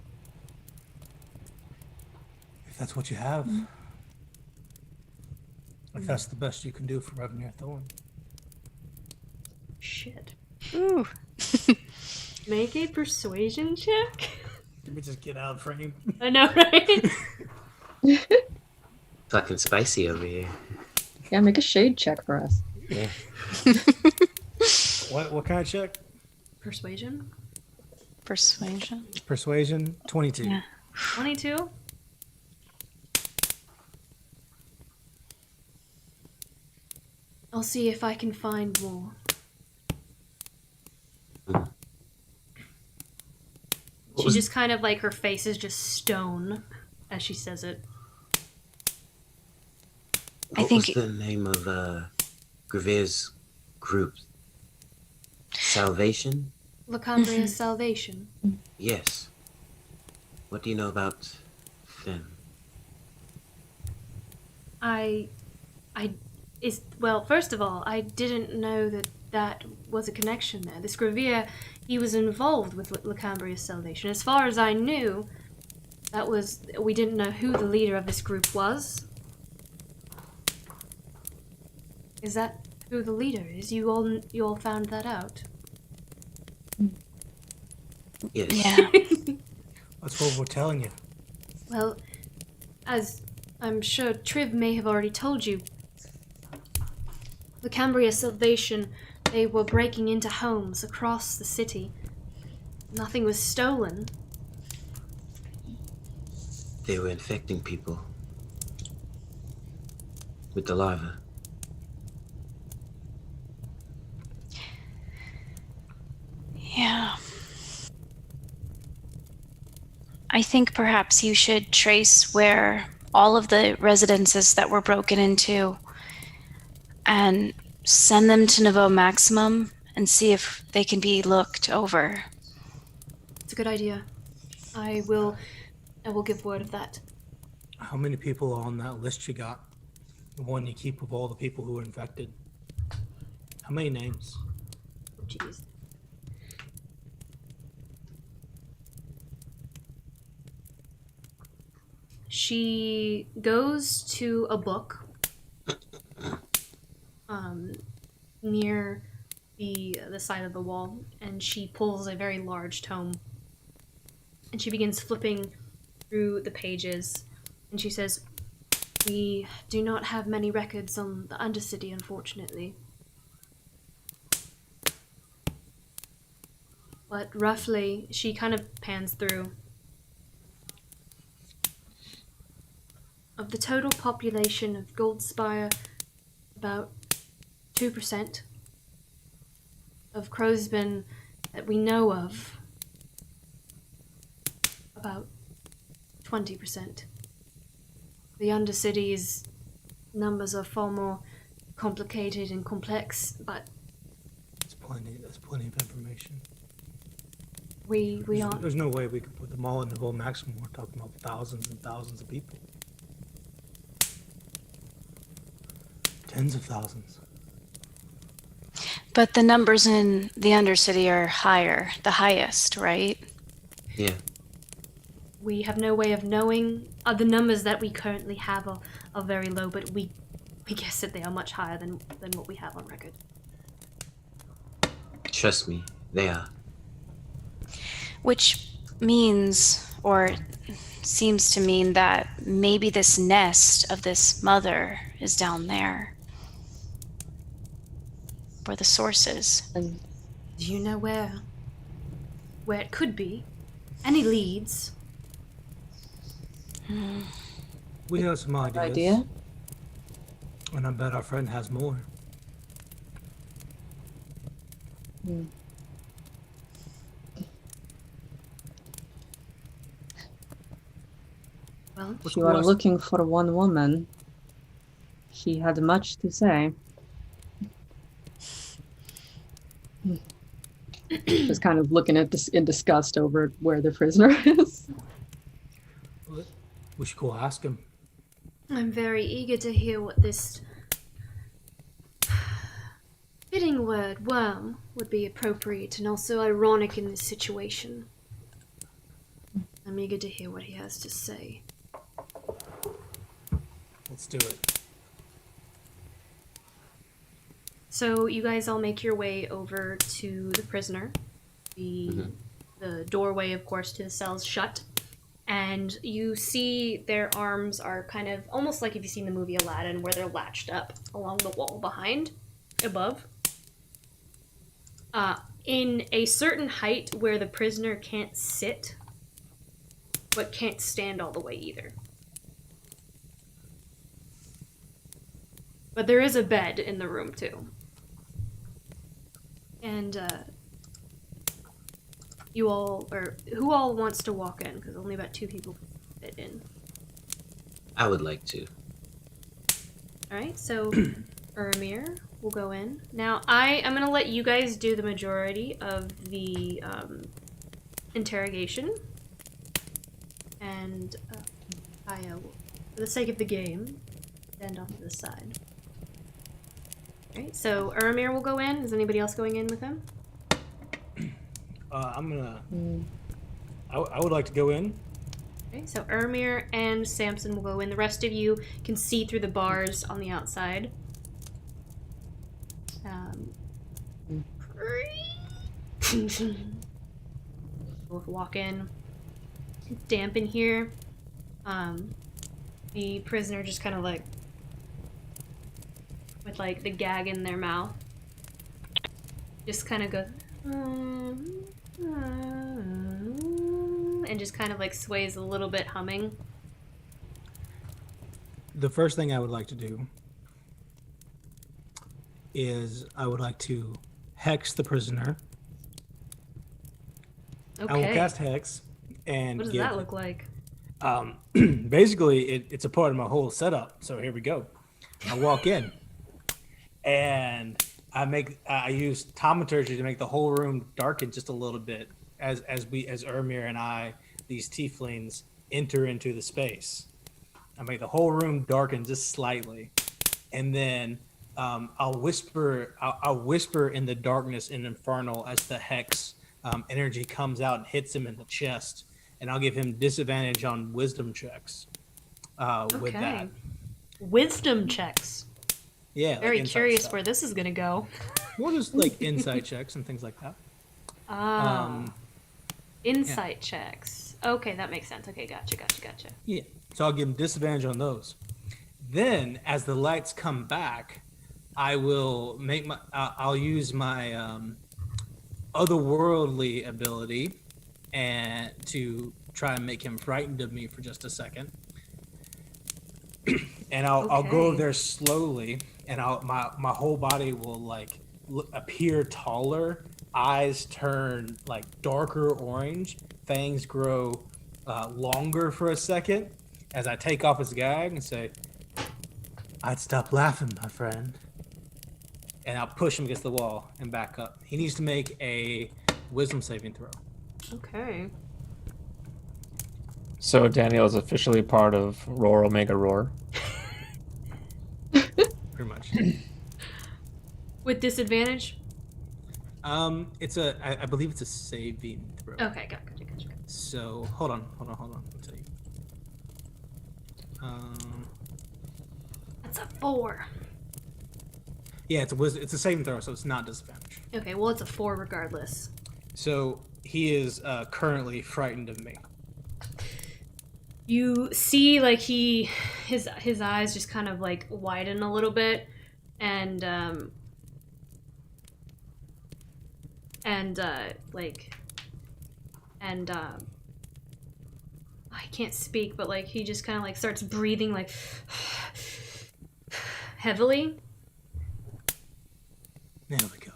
G: If that's what you have. If that's the best you can do for Revenir Thorne.
A: Shit.
B: Ooh.
A: Make a persuasion check?
G: Let me just get out of frame.
A: I know, right?
D: Fucking spicy over here.
E: Yeah, make a shade check for us.
D: Yeah.
G: What kind of check?
A: Persuasion?
B: Persuasion.
G: Persuasion, 22.
B: Yeah.
A: 22? I'll see if I can find more. She just kind of like, her face is just stone as she says it.
D: What was the name of Gravir's group? Salvation?
A: Lacambria's Salvation.
D: Yes. What do you know about Finn?
A: Well, first of all, I didn't know that was a connection there. This Gravir, he was involved with Lacambria's Salvation. As far as I knew, we didn't know who the leader of this group was. Is that who the leader is? You all found that out?
D: Yes.
B: Yeah.
G: That's what we're telling you.
A: Well, as I'm sure Triv may have already told you, the Cambria Salvation, they were breaking into homes across the city. Nothing was stolen.
D: They were infecting people with the larva.
B: Yeah. I think perhaps you should trace where all of the residences that were broken into and send them to Nouveau Maximum and see if they can be looked over.
A: It's a good idea. I will give word of that.
G: How many people are on that list you got? The one you keep of all the people who are infected. How many names?
A: Oh, jeez. She goes to a book near the side of the wall, and she pulls a very large tome. And she begins flipping through the pages, and she says, "We do not have many records on the Undercity, unfortunately. But roughly," she kind of pans through, "of the total population of Goldspire, about 2% of Crowsben that we know of, about 20%. The Undercity's numbers are far more complicated and complex, but
G: That's plenty of information.
A: we aren't.
G: There's no way we could put them all in the whole maximum. We're talking about thousands and thousands of people. Tens of thousands.
B: But the numbers in the Undercity are higher, the highest, right?
D: Yeah.
A: We have no way of knowing. The numbers that we currently have are very low, but we guess that they are much higher than what we have on record.
D: Trust me, they are.
B: Which means, or seems to mean, that maybe this nest of this mother is down there. Where the source is.
E: And
A: Do you know where it could be? Any leads?
G: We have some ideas.
E: idea?
G: And I bet our friend has more.
A: Well,
E: If you are looking for one woman, she had much to say. Just kind of looking at this in disgust over where the prisoner is.
G: We should go ask him.
A: I'm very eager to hear what this fitting word, worm, would be appropriate and also ironic in this situation. I'm eager to hear what he has to say.
G: Let's do it.
A: So you guys all make your way over to the prisoner. The doorway, of course, to the cell's shut. And you see their arms are kind of almost like if you've seen the movie Aladdin, where they're latched up along the wall above. In a certain height where the prisoner can't sit, but can't stand all the way either. But there is a bed in the room, too. And, you all, or who all wants to walk in? Because only about 2 people fit in.
D: I would like to.
A: Alright, so Revenir will go in. Now, I'm going to let you guys do the majority of the interrogation. And Kiya will, for the sake of the game, stand off to the side. Alright, so Revenir will go in. Is anybody else going in with him?
G: I'm gonna. I would like to go in.
A: Okay, so Revenir and Samson will go in. The rest of you can see through the bars on the outside. Both walk in. It's damp in here. The prisoner just kind of like, with like the gag in their mouth, just kind of goes, and just kind of like sways a little bit, humming.
G: The first thing I would like to do is I would like to hex the prisoner.
A: Okay.
G: I will cast hex and
A: What does
G: give,
A: that look like?
G: basically it's a part of my whole setup. So here we go. I walk in and I use thaumaturgy to make the whole room darken just a little bit as Revenir and I, these tieflings, enter into the space. I make the whole room darken just slightly, and then I'll whisper in the darkness in Infernal as the hex energy comes out and hits him in the chest, and I'll give him disadvantage on wisdom checks with that.
A: Wisdom checks.
G: Yeah.
A: Very
G: like insight
A: curious
G: stuff.
A: where this is gonna go.
G: Well, just like insight checks and things like that.
A: Insight checks. Okay, that makes sense. Okay, gotcha.
G: Yeah. So I'll give him disadvantage on those. Then, as the lights come back, I will make I'll use my otherworldly ability and to try and make him frightened of me for just a second. And I'll go over there slowly, and my whole body will like
C: appear taller. Eyes turn like darker orange. Fangs grow longer for a second. As I take off his gag and say, "I'd stop laughing, my friend." And I'll push him against the wall and back up. He needs to make a wisdom saving throw.
A: Okay.
H: So Daniel is officially part of Roar Omega Roar.
C: Pretty much.
A: With disadvantage?
C: It's I believe it's a saving throw.
A: Okay, gotcha.
C: So hold on. I'll tell you.
A: That's a 4.
C: Yeah, it's a saving throw, so it's not disadvantage.
A: Okay, well, it's a 4 regardless.
C: So he is currently frightened of me.
A: You see, like, his eyes just kind of, like, widen a little bit, and I can't speak, but, like, he just kind of, like, starts breathing, like, heavily.
C: There we go.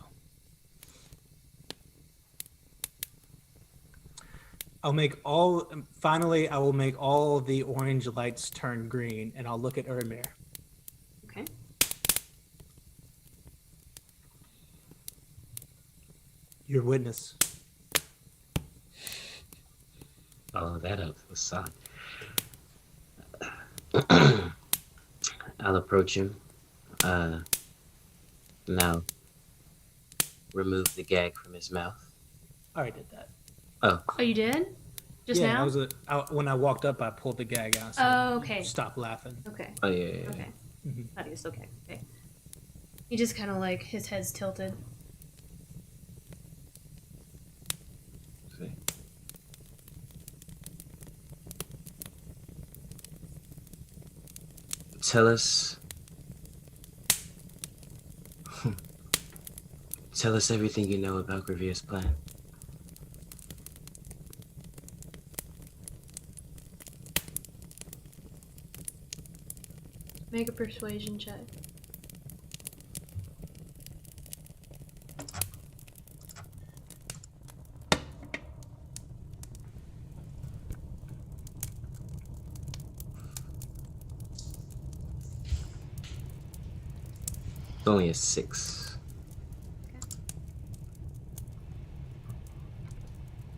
C: I will make all the orange lights turn green, and I'll look at Ermir.
A: Okay.
C: Your witness.
D: Follow that up with solid. I'll approach him. Now, remove the gag from his mouth.
C: I already did that.
D: Oh,
A: Oh, you did? Just now?
C: When I walked up, I pulled the gag out. So
A: Oh, okay.
C: Stop laughing.
A: Okay.
D: oh yeah.
A: Okay.
C: Mhm.
A: That is okay. Okay. He just kind of like, his head's tilted.
D: See. Tell us everything you know about Revir's plan.
A: Make a persuasion check.
D: It's only a 6.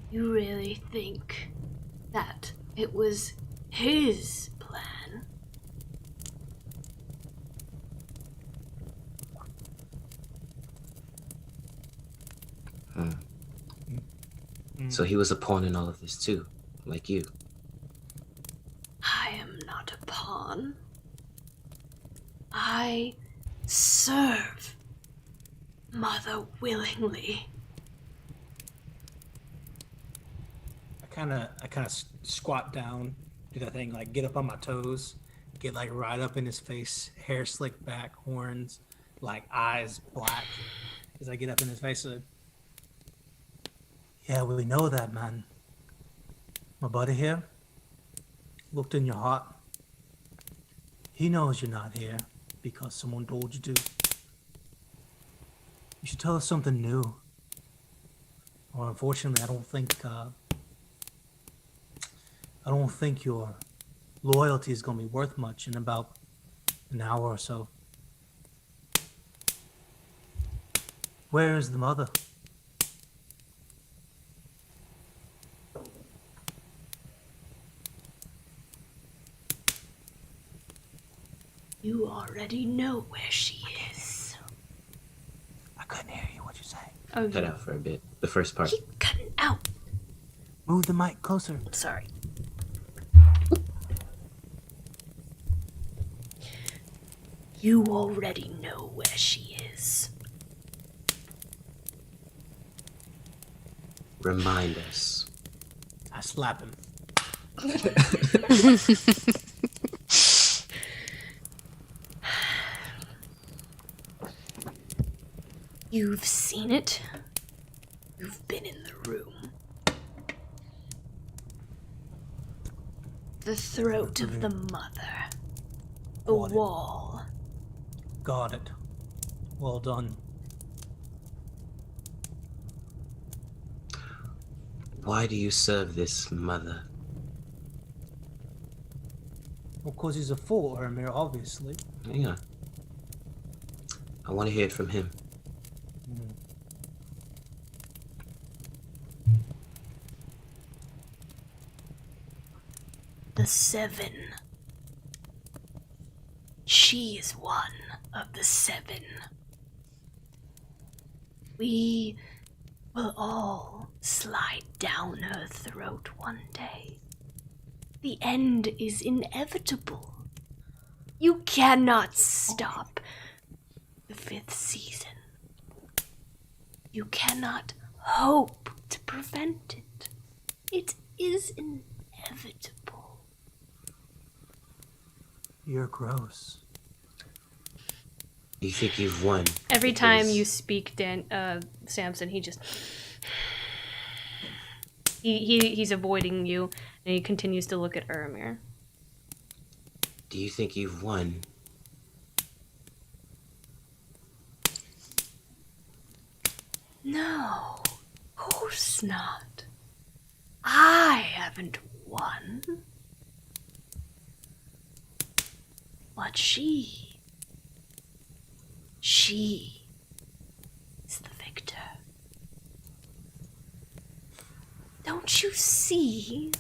F: You really think that it was his plan?
D: So he was a pawn in all of this too, like you.
F: I am not a pawn. I serve Mother willingly.
C: I kind of squat down, do that thing, like get up on my toes, get like right up in his face, hair slicked back, horns, like eyes black. As I get up in his face, yeah, we know that, man. My buddy here looked in your heart. He knows you're not here because someone told you to. You should tell us something new. Or unfortunately, I don't think your loyalty is going to be worth much in about an hour or so. Where is the mother?
F: You already know where she is.
C: I couldn't hear you. What'd you say?
A: Oh,
D: Cut out for a bit. The first part.
F: Keep cutting out.
C: Move the mic closer.
F: Sorry. You already know where she is.
D: Remind us.
C: I slap him.
F: You've seen it. You've been in the room. The throat of the mother. The
C: Got it.
F: wall.
C: Got it. Well done.
D: Why do you serve this mother?
G: Well, because he's a fool, Ermir, obviously.
D: Yeah. I want to hear it from him.
F: The Seven. She is one of the Seven. We will all slide down her throat one day. The end is inevitable. You cannot stop the 5th season. You cannot hope to prevent it. It is inevitable.
G: You're gross.
D: You think you've won?
A: Every time
D: because-
A: you speak, Samson, he just he's avoiding you, and he continues to look at Ermir.
D: Do you think you've won?
F: No, of course not. I haven't won. But she is the victor. Don't you see?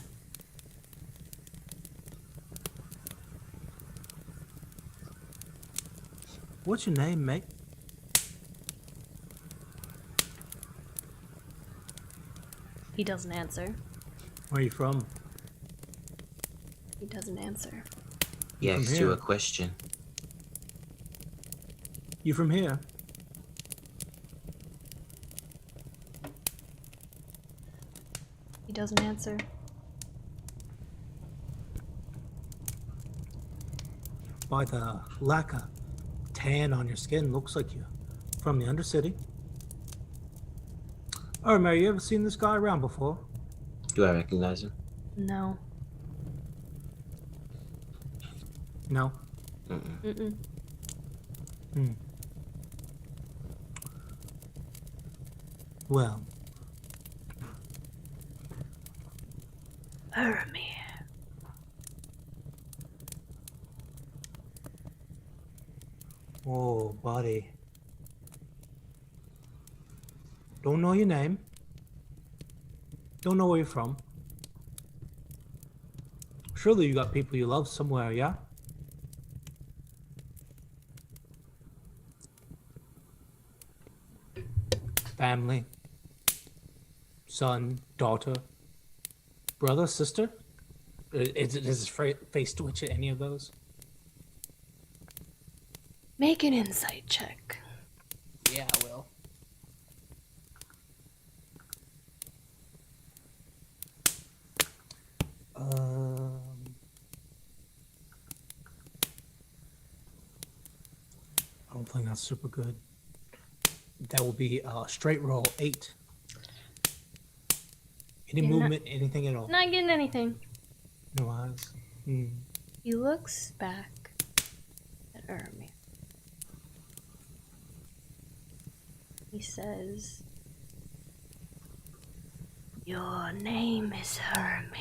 G: What's your name, mate?
A: He doesn't answer.
G: Where are you from?
A: He doesn't answer.
D: He
G: From
D: asked
G: here.
D: you a question.
G: You from here?
A: He doesn't answer.
G: By the lack of tan on your skin, looks like you're from the Undercity. Oh, Mary, you ever seen this guy around before?
D: Do I recognize him?
A: No.
G: No.
A: Mm-mm.
G: Well,
F: Revenir.
G: oh, buddy. Don't know your name. Don't know where you're from. Surely you got people you love somewhere, yeah? Family. Son, daughter, brother, sister? Does his face twitch at any of those?
F: Make an insight check.
G: Yeah, I will. I don't think that's super good. That will be a straight roll 8. Any
A: You're not-
G: movement, anything at all?
A: Not getting anything.
G: No eyes.
A: He looks back at Ermir. He says,
F: Your name is Revenir.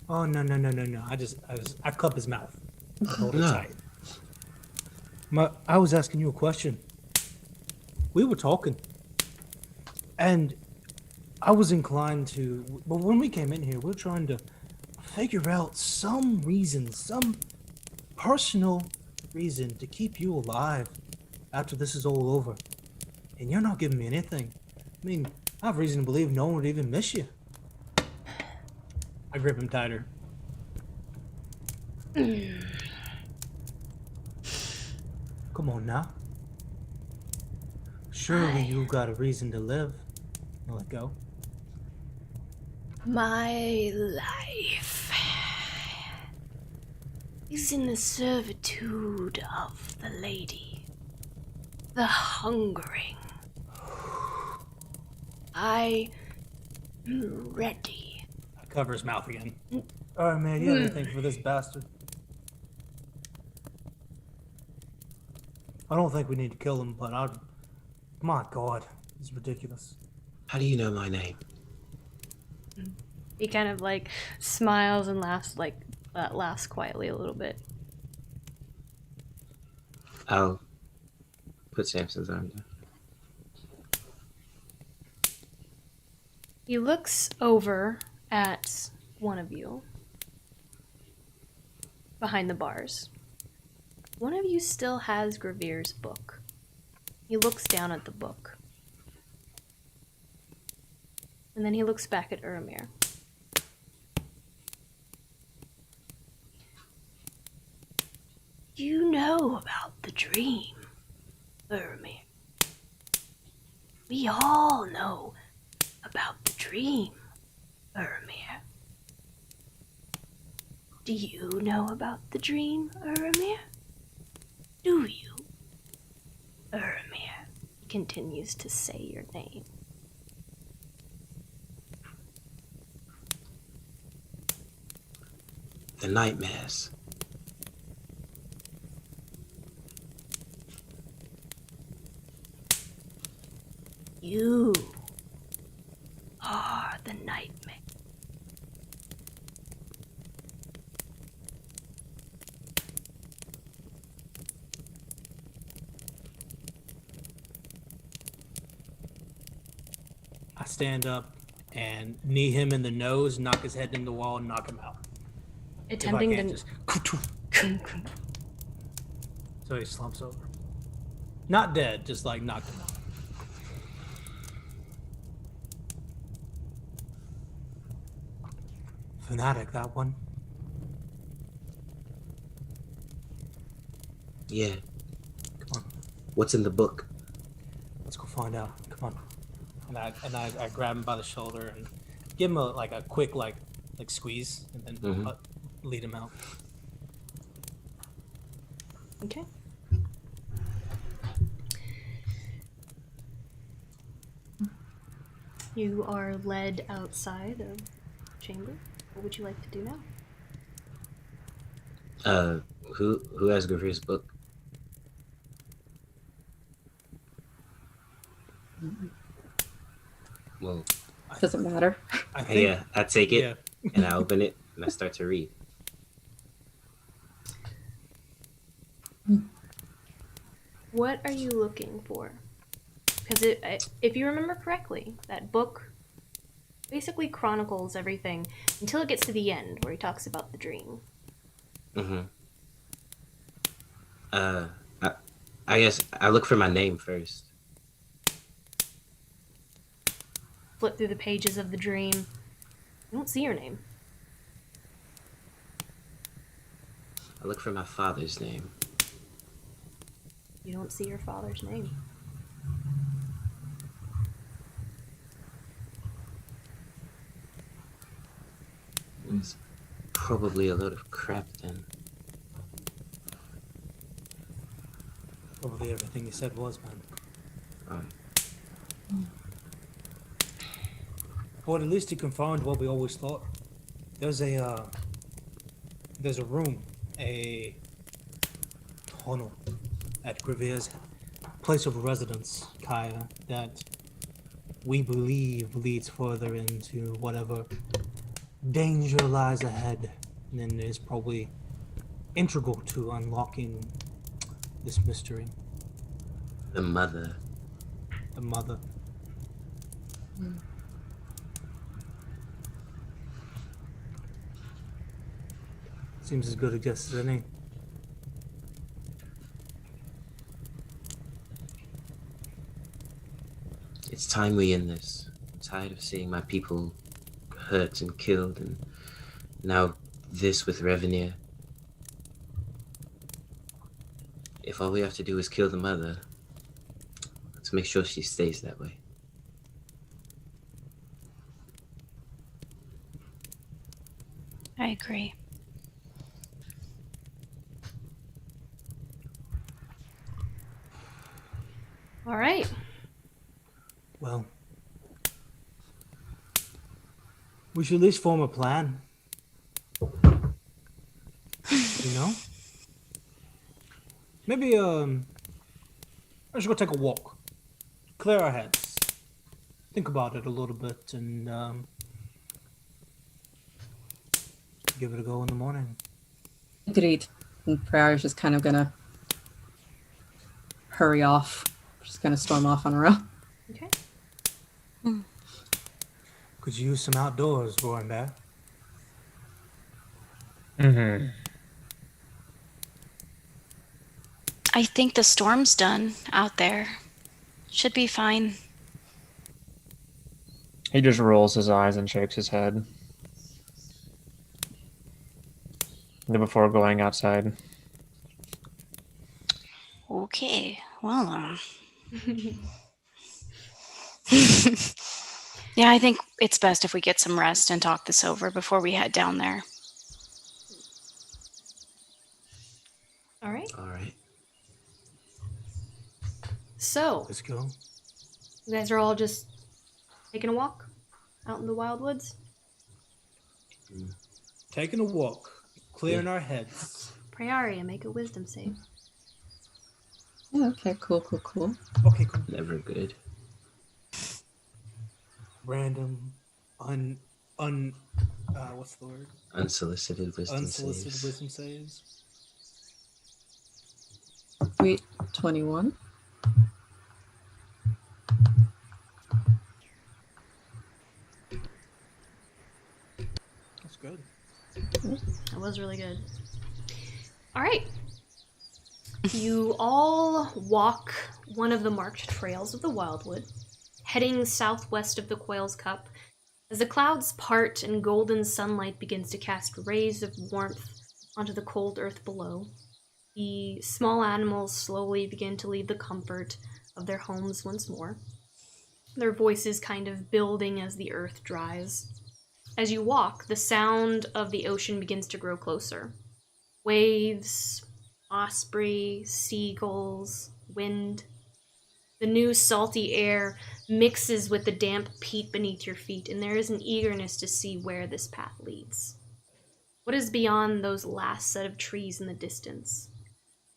G: Oh, no. I cup his mouth. I hold it
D: No.
G: tight. I was asking you a question. We were talking. And I was inclined to, but when we came in here, we were trying to figure out some reason, some personal reason to keep you alive after this is all over. And you're not giving me anything. I mean, I have reason to believe no one would even miss you. I grip him tighter. Come on now. Surely you got a reason to live. Now let go.
F: My life is in the servitude of the lady, the hungering. I am ready.
G: I cover his mouth again. Alright, man, you have anything for this bastard? I don't think we need to kill him, but my God, it's ridiculous.
D: How do you know my name?
A: He kind of like smiles and laughs quietly a little bit.
D: I'll put Samson's arm down.
A: He looks over at one of you behind the bars. One of you still has Revenir's book. He looks down at the book. And then he looks back at Revenir. You know about the dream, Revenir. We all know about the dream, Revenir. Do you know about the dream, Revenir? Do you? Revenir. He continues to say your name.
D: The nightmares.
A: You are the nightmare.
G: I stand up and knee him in the nose, knock his head in the wall, and knock him out.
A: Attempting
G: if I can,
A: to...
G: just so he slumps over. Not dead, just like knocked him out. Fanatic, that one.
D: Yeah.
G: Come on,
D: What's in the book?
G: let's go find out. Come on. And I grab him by the shoulder and give him a quick squeeze and then lead him out.
A: Okay. You are led outside of the chamber. What would you like to do now?
D: Who has Revenir's book? Well,
E: Doesn't matter.
G: I think,
D: yeah, I take it
G: yeah.
D: and I open it and I start to read.
A: What are you looking for? Because if you remember correctly, that book basically chronicles everything until it gets to the end where he talks about the dream.
D: I guess I look for my name first.
A: Flip through the pages of the dream. You don't see your name.
D: I look for my father's name.
A: You don't see your father's name.
D: It's probably a load of crap then.
G: Probably everything you said was, man. But at least he confirmed what we always thought. There's a room, a tunnel at Revenir's place of residence, Kiya, that we believe leads further into whatever danger lies ahead, and then is probably integral to unlocking this mystery.
D: The mother.
G: The mother. Seems as good a guess as any.
D: It's time we end this. I'm tired of seeing my people hurt and killed, and now this with Revenir. If all we have to do is kill the mother, let's make sure she stays that way.
B: I agree.
A: All right.
G: Well, we should at least form a plan. You know? Maybe, I should go take a walk. Clear our heads. Think about it a little bit and, give it a go in the morning.
E: Agreed. And Priori's just kind of gonna hurry off. Just gonna storm off on her own.
A: Okay.
G: Could use some outdoors, Roaring Bear.
H: Mm-hmm.
B: I think the storm's done out there. Should be fine.
H: He just rolls his eyes and shakes his head before going outside.
B: Okay, well, yeah, I think it's best if we get some rest and talk this over before we head down there.
A: All right.
D: All right.
A: So,
G: Let's go.
A: you guys are all just taking a walk out in the Wildwoods?
C: Taking a walk, clearing our heads.
A: Priaria, make a wisdom save.
E: Yeah, okay, cool.
C: Okay, cool.
D: Never good.
C: Random, what's the word?
D: Unsolicited wisdom
C: Unsolicited
D: saves.
C: wisdom saves.
E: Sweet. 21.
C: That's good.
A: That was really good. All right. You all walk one of the marked trails of the Wildwood, heading southwest of the Quail's Cup. As the clouds part and golden sunlight begins to cast rays of warmth onto the cold earth below, the small animals slowly begin to leave the comfort of their homes once more, their voices kind of building as the earth dries. As you walk, the sound of the ocean begins to grow closer. Waves, osprey, seagulls, wind. The new salty air mixes with the damp peat beneath your feet, and there is an eagerness to see where this path leads. What is beyond those last set of trees in the distance?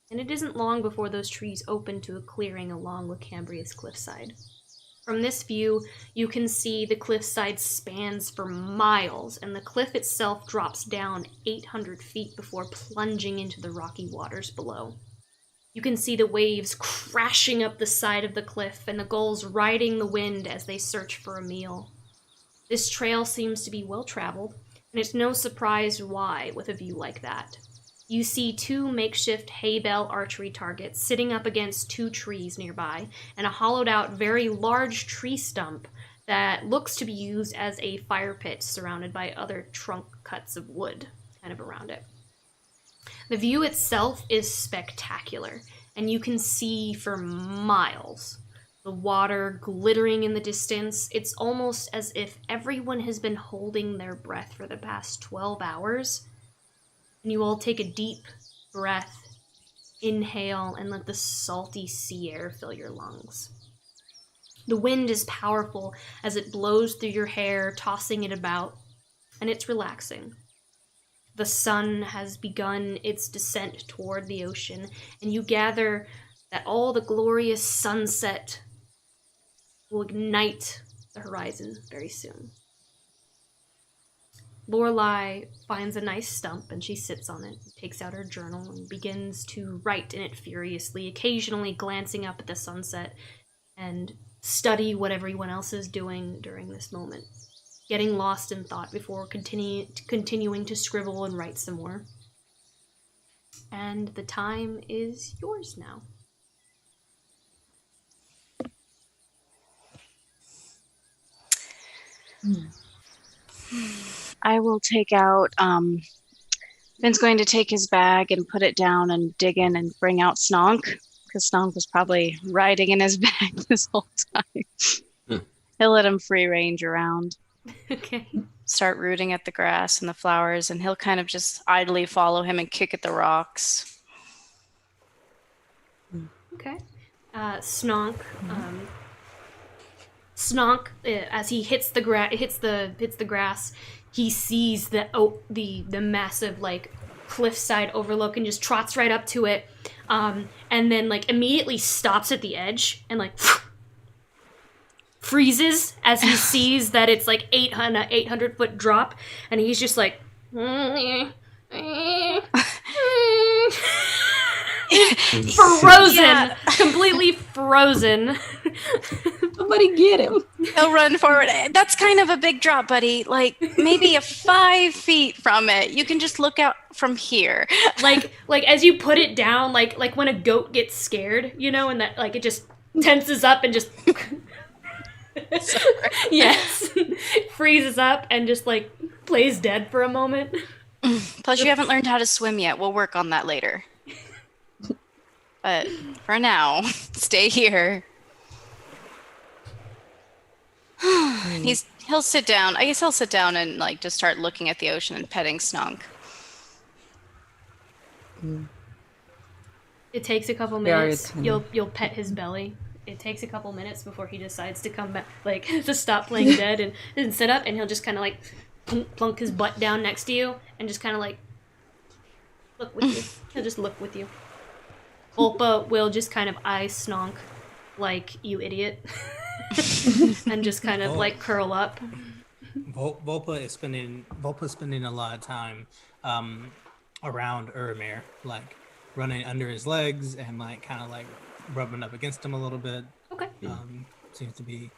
A: And it isn't long before those trees open to a clearing along Cambria's cliffside. From this view, you can see the cliffside spans for miles, and the cliff itself drops down 800 feet before plunging into the rocky waters below. You can see the waves crashing up the side of the cliff and the gulls riding the wind as they search for a meal. This trail seems to be well traveled, and it's no surprise why with a view like that. You see two makeshift hay bale archery targets sitting up against two trees nearby, and a hollowed out, very large tree stump that looks to be used as a fire pit surrounded by other trunk cuts of wood kind of around it. The view itself is spectacular, and you can see for miles. The water glittering in the distance. It's almost as if everyone has been holding their breath for the past 12 hours. And you all take a deep breath, inhale, and let the salty sea air fill your lungs. The wind is powerful as it blows through your hair, tossing it about, and it's relaxing. The sun has begun its descent toward the ocean, and you gather that all the glorious sunset will ignite the horizon very soon. Lorelei finds a nice stump and she sits on it, takes out her journal, and begins to write in it furiously, occasionally glancing up at the sunset and study what everyone else is doing during this moment, getting lost in thought before continuing to scribble and write some more. And the time is yours now.
B: I will take out, Finn's going to take his bag and put it down and dig in and bring out Snonk, because Snonk was probably riding in his bag this whole time. He'll let him free range around.
A: Okay.
B: Start rooting at the grass and the flowers, and he'll kind of just idly follow him and kick at the rocks.
A: Okay. Snonk. Snonk, as he hits the grass, he sees the massive cliffside overlook and just trots right up to it, and then immediately stops at the edge and freezes as he sees that it's 800-foot drop, and he's just Frozen,
B: Yeah.
A: completely frozen.
E: Somebody get him.
B: He'll run forward. That's kind of a big drop, buddy. Like maybe a 5 feet from it. You can just look out from here.
A: like as you put it down, like when a goat gets scared, you know, and that like it just tenses up and just yes, freezes up and just like plays dead for a moment.
B: Plus, you haven't learned how to swim yet. We'll work on that later. But for now, stay here. He'll sit down. I guess he'll sit down and like just start looking at the ocean and petting Snunk.
A: It takes a couple
E: Very
A: minutes.
E: attentive.
A: You'll pet his belly. It takes a couple minutes before he decides to come back, like to stop playing dead and sit up, and he'll just kind of like plunk his butt down next to you and just kind of like look with you. He'll just look with you. Volpa will just kind of eye Snonk like, you idiot, and just kind of like curl up.
G: Volpa is spending a lot of time around Urmir, like running under his legs and like kind of like rubbing up against him a little bit.
A: Okay.
G: Seems to be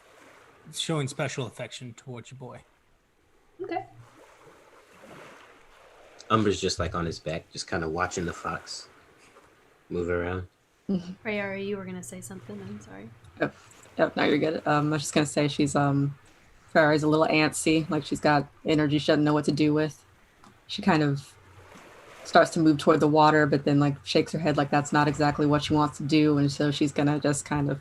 G: showing special affection towards your boy.
A: Okay.
D: Umber's just like on his back, just kind of watching the fox move around.
A: Prayara, you were gonna say something. I'm sorry.
E: Yep, no, you're good. I was just gonna say she's Ferrari's a little antsy, like she's got energy she doesn't know what to do with. She kind of starts to move toward the water, but then like shakes her head like that's not exactly what she wants to do, and so she's gonna just kind of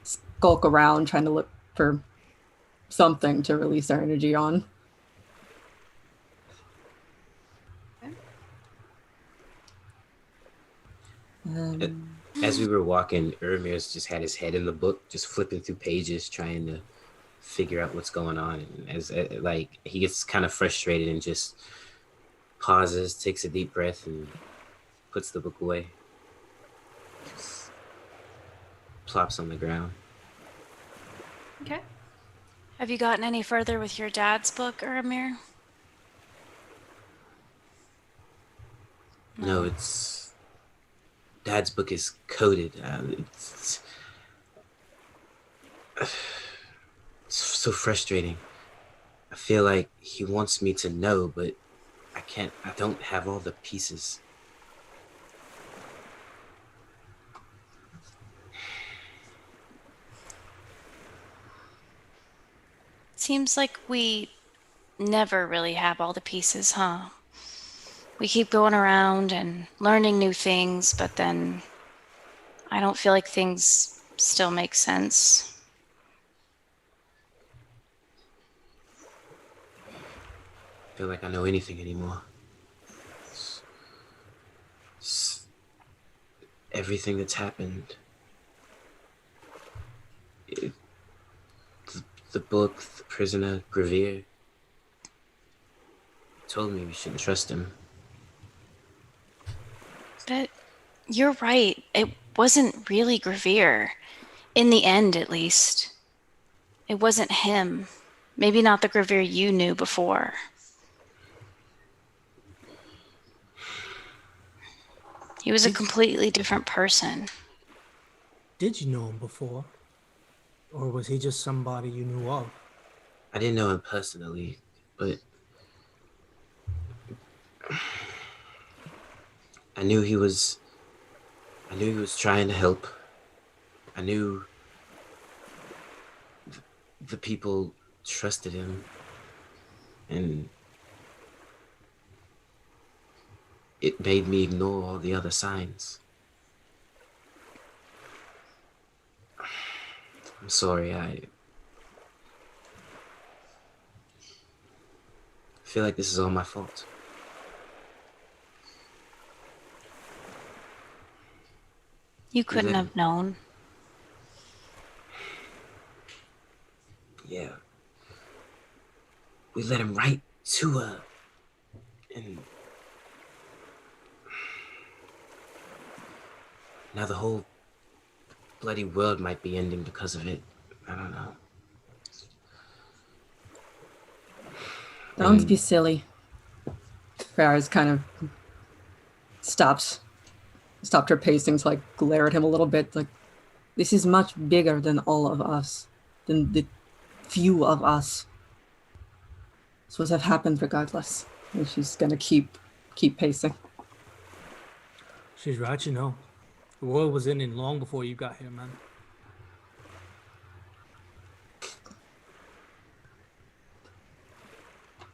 E: skulk around trying to look for something to release her energy on.
D: As we were walking, Urmir's just had his head in the book, just flipping through pages, trying to figure out what's going on. And as like he gets kind of frustrated and just pauses, takes a deep breath, and puts the book away. Just plops on the ground.
A: Okay.
B: Have you gotten any further with your dad's book, Uramir?
D: No, it's Dad's book is coded. It's so frustrating. I feel like he wants me to know, but I can't. I don't have all the pieces.
B: Seems like we never really have all the pieces, huh? We keep going around and learning new things, but then I don't feel like things still make sense.
D: I feel like I know anything anymore. It's everything that's happened. The book, the prisoner, Revenir, told me we shouldn't trust him.
B: But you're right. It wasn't really Revenir. In the end, at least. It wasn't him. Maybe not the Revenir you knew before. He was a completely different person.
G: Did you know him before? Or was he just somebody you knew of?
D: I didn't know him personally, but I knew he was trying to help. I knew the people trusted him, and it made me ignore all the other signs. I'm sorry, I feel like this is all my fault.
B: You couldn't have known.
D: Yeah. We let him right to her. And now the whole bloody world might be ending because of it. I don't know.
E: Don't be silly. Farah's kind of stopped her pacing to like glare at him a little bit. Like, this is much bigger than all of us, than the few of us. This would have happened regardless. And she's gonna keep pacing.
G: She's right, you know. The world was ending long before you got here, man.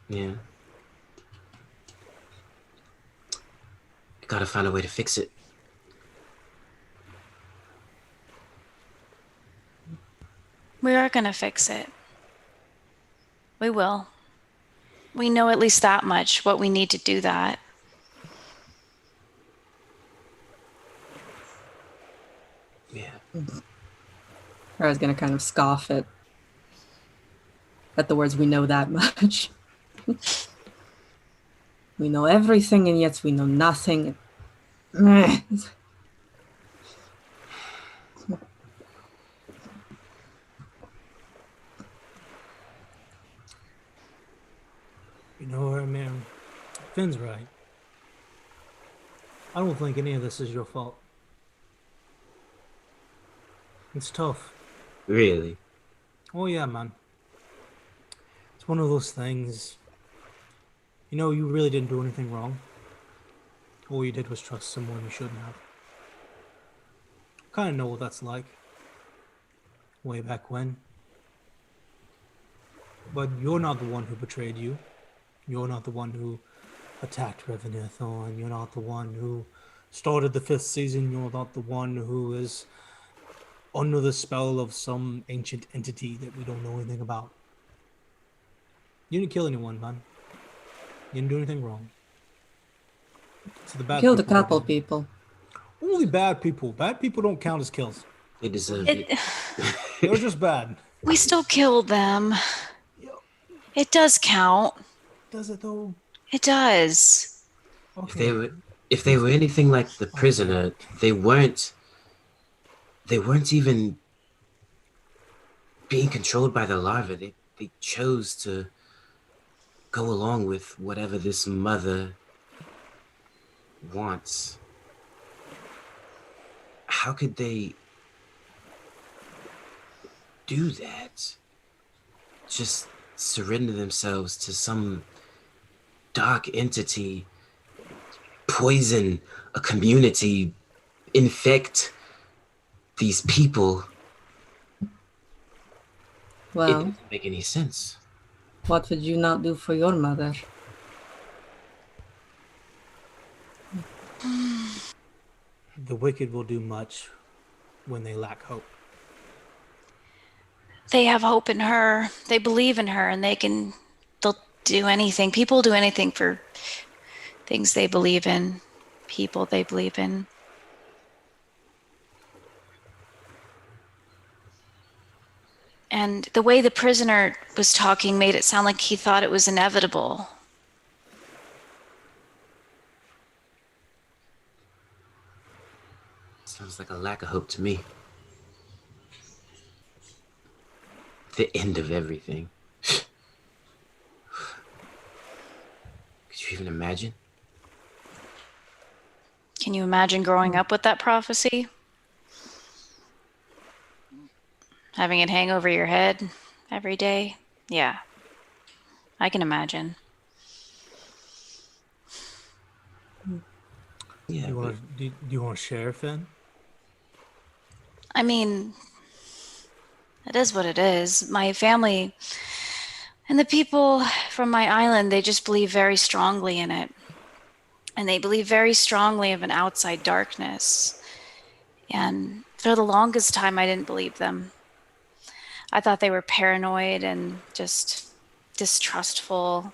D: Yeah. Gotta find a way to fix it.
B: We are going to fix it. We will. We know at least that much, what we need to do that.
D: Yeah.
E: Farah's gonna kind of scoff at the words, "We know that much." We know everything, and yet we know nothing.
G: You know what, man? Finn's right. I don't think any of this is your fault. It's tough.
D: Really?
G: Oh yeah, man. It's one of those things. You know, you really didn't do anything wrong. All you did was trust someone you shouldn't have. Kind of know what that's like. Way back when. But you're not the one who betrayed you. You're not the one who attacked Revenir Thorne. You're not the one who started the 5th season. You're not the one who is under the spell of some ancient entity that we don't know anything about. You didn't kill anyone, man. You didn't do anything wrong. So the bad
E: Killed a
G: people that
E: couple
G: did.
E: people.
G: Only bad people. Bad people don't count as kills.
D: They deserve it.
G: They're just bad.
B: We still killed them. It does count.
G: Does it though?
B: It does.
G: Okay.
D: If they were anything like the prisoner, they weren't even being controlled by the larva. They chose to go along with whatever this mother wants. How could they do that? Just surrender themselves to some dark entity, poison a community, infect these people. It
E: Well,
D: doesn't make any sense.
E: what would you not do for your mother?
G: The wicked will do much when they lack hope.
B: They have hope in her. They believe in her, and they'll do anything. People do anything for things they believe in, people they believe in. And the way the prisoner was talking made it sound like he thought it was inevitable.
D: Sounds like a lack of hope to me. The end of everything. Could you even imagine?
B: Can you imagine growing up with that prophecy? Having it hang over your head every day? Yeah, I can imagine.
D: Yeah.
G: Do you want to share, Finn?
B: I mean, it is what it is. My family and the people from my island, they just believe very strongly in it. And they believe very strongly of an outside darkness. And for the longest time, I didn't believe them. I thought they were paranoid and just distrustful.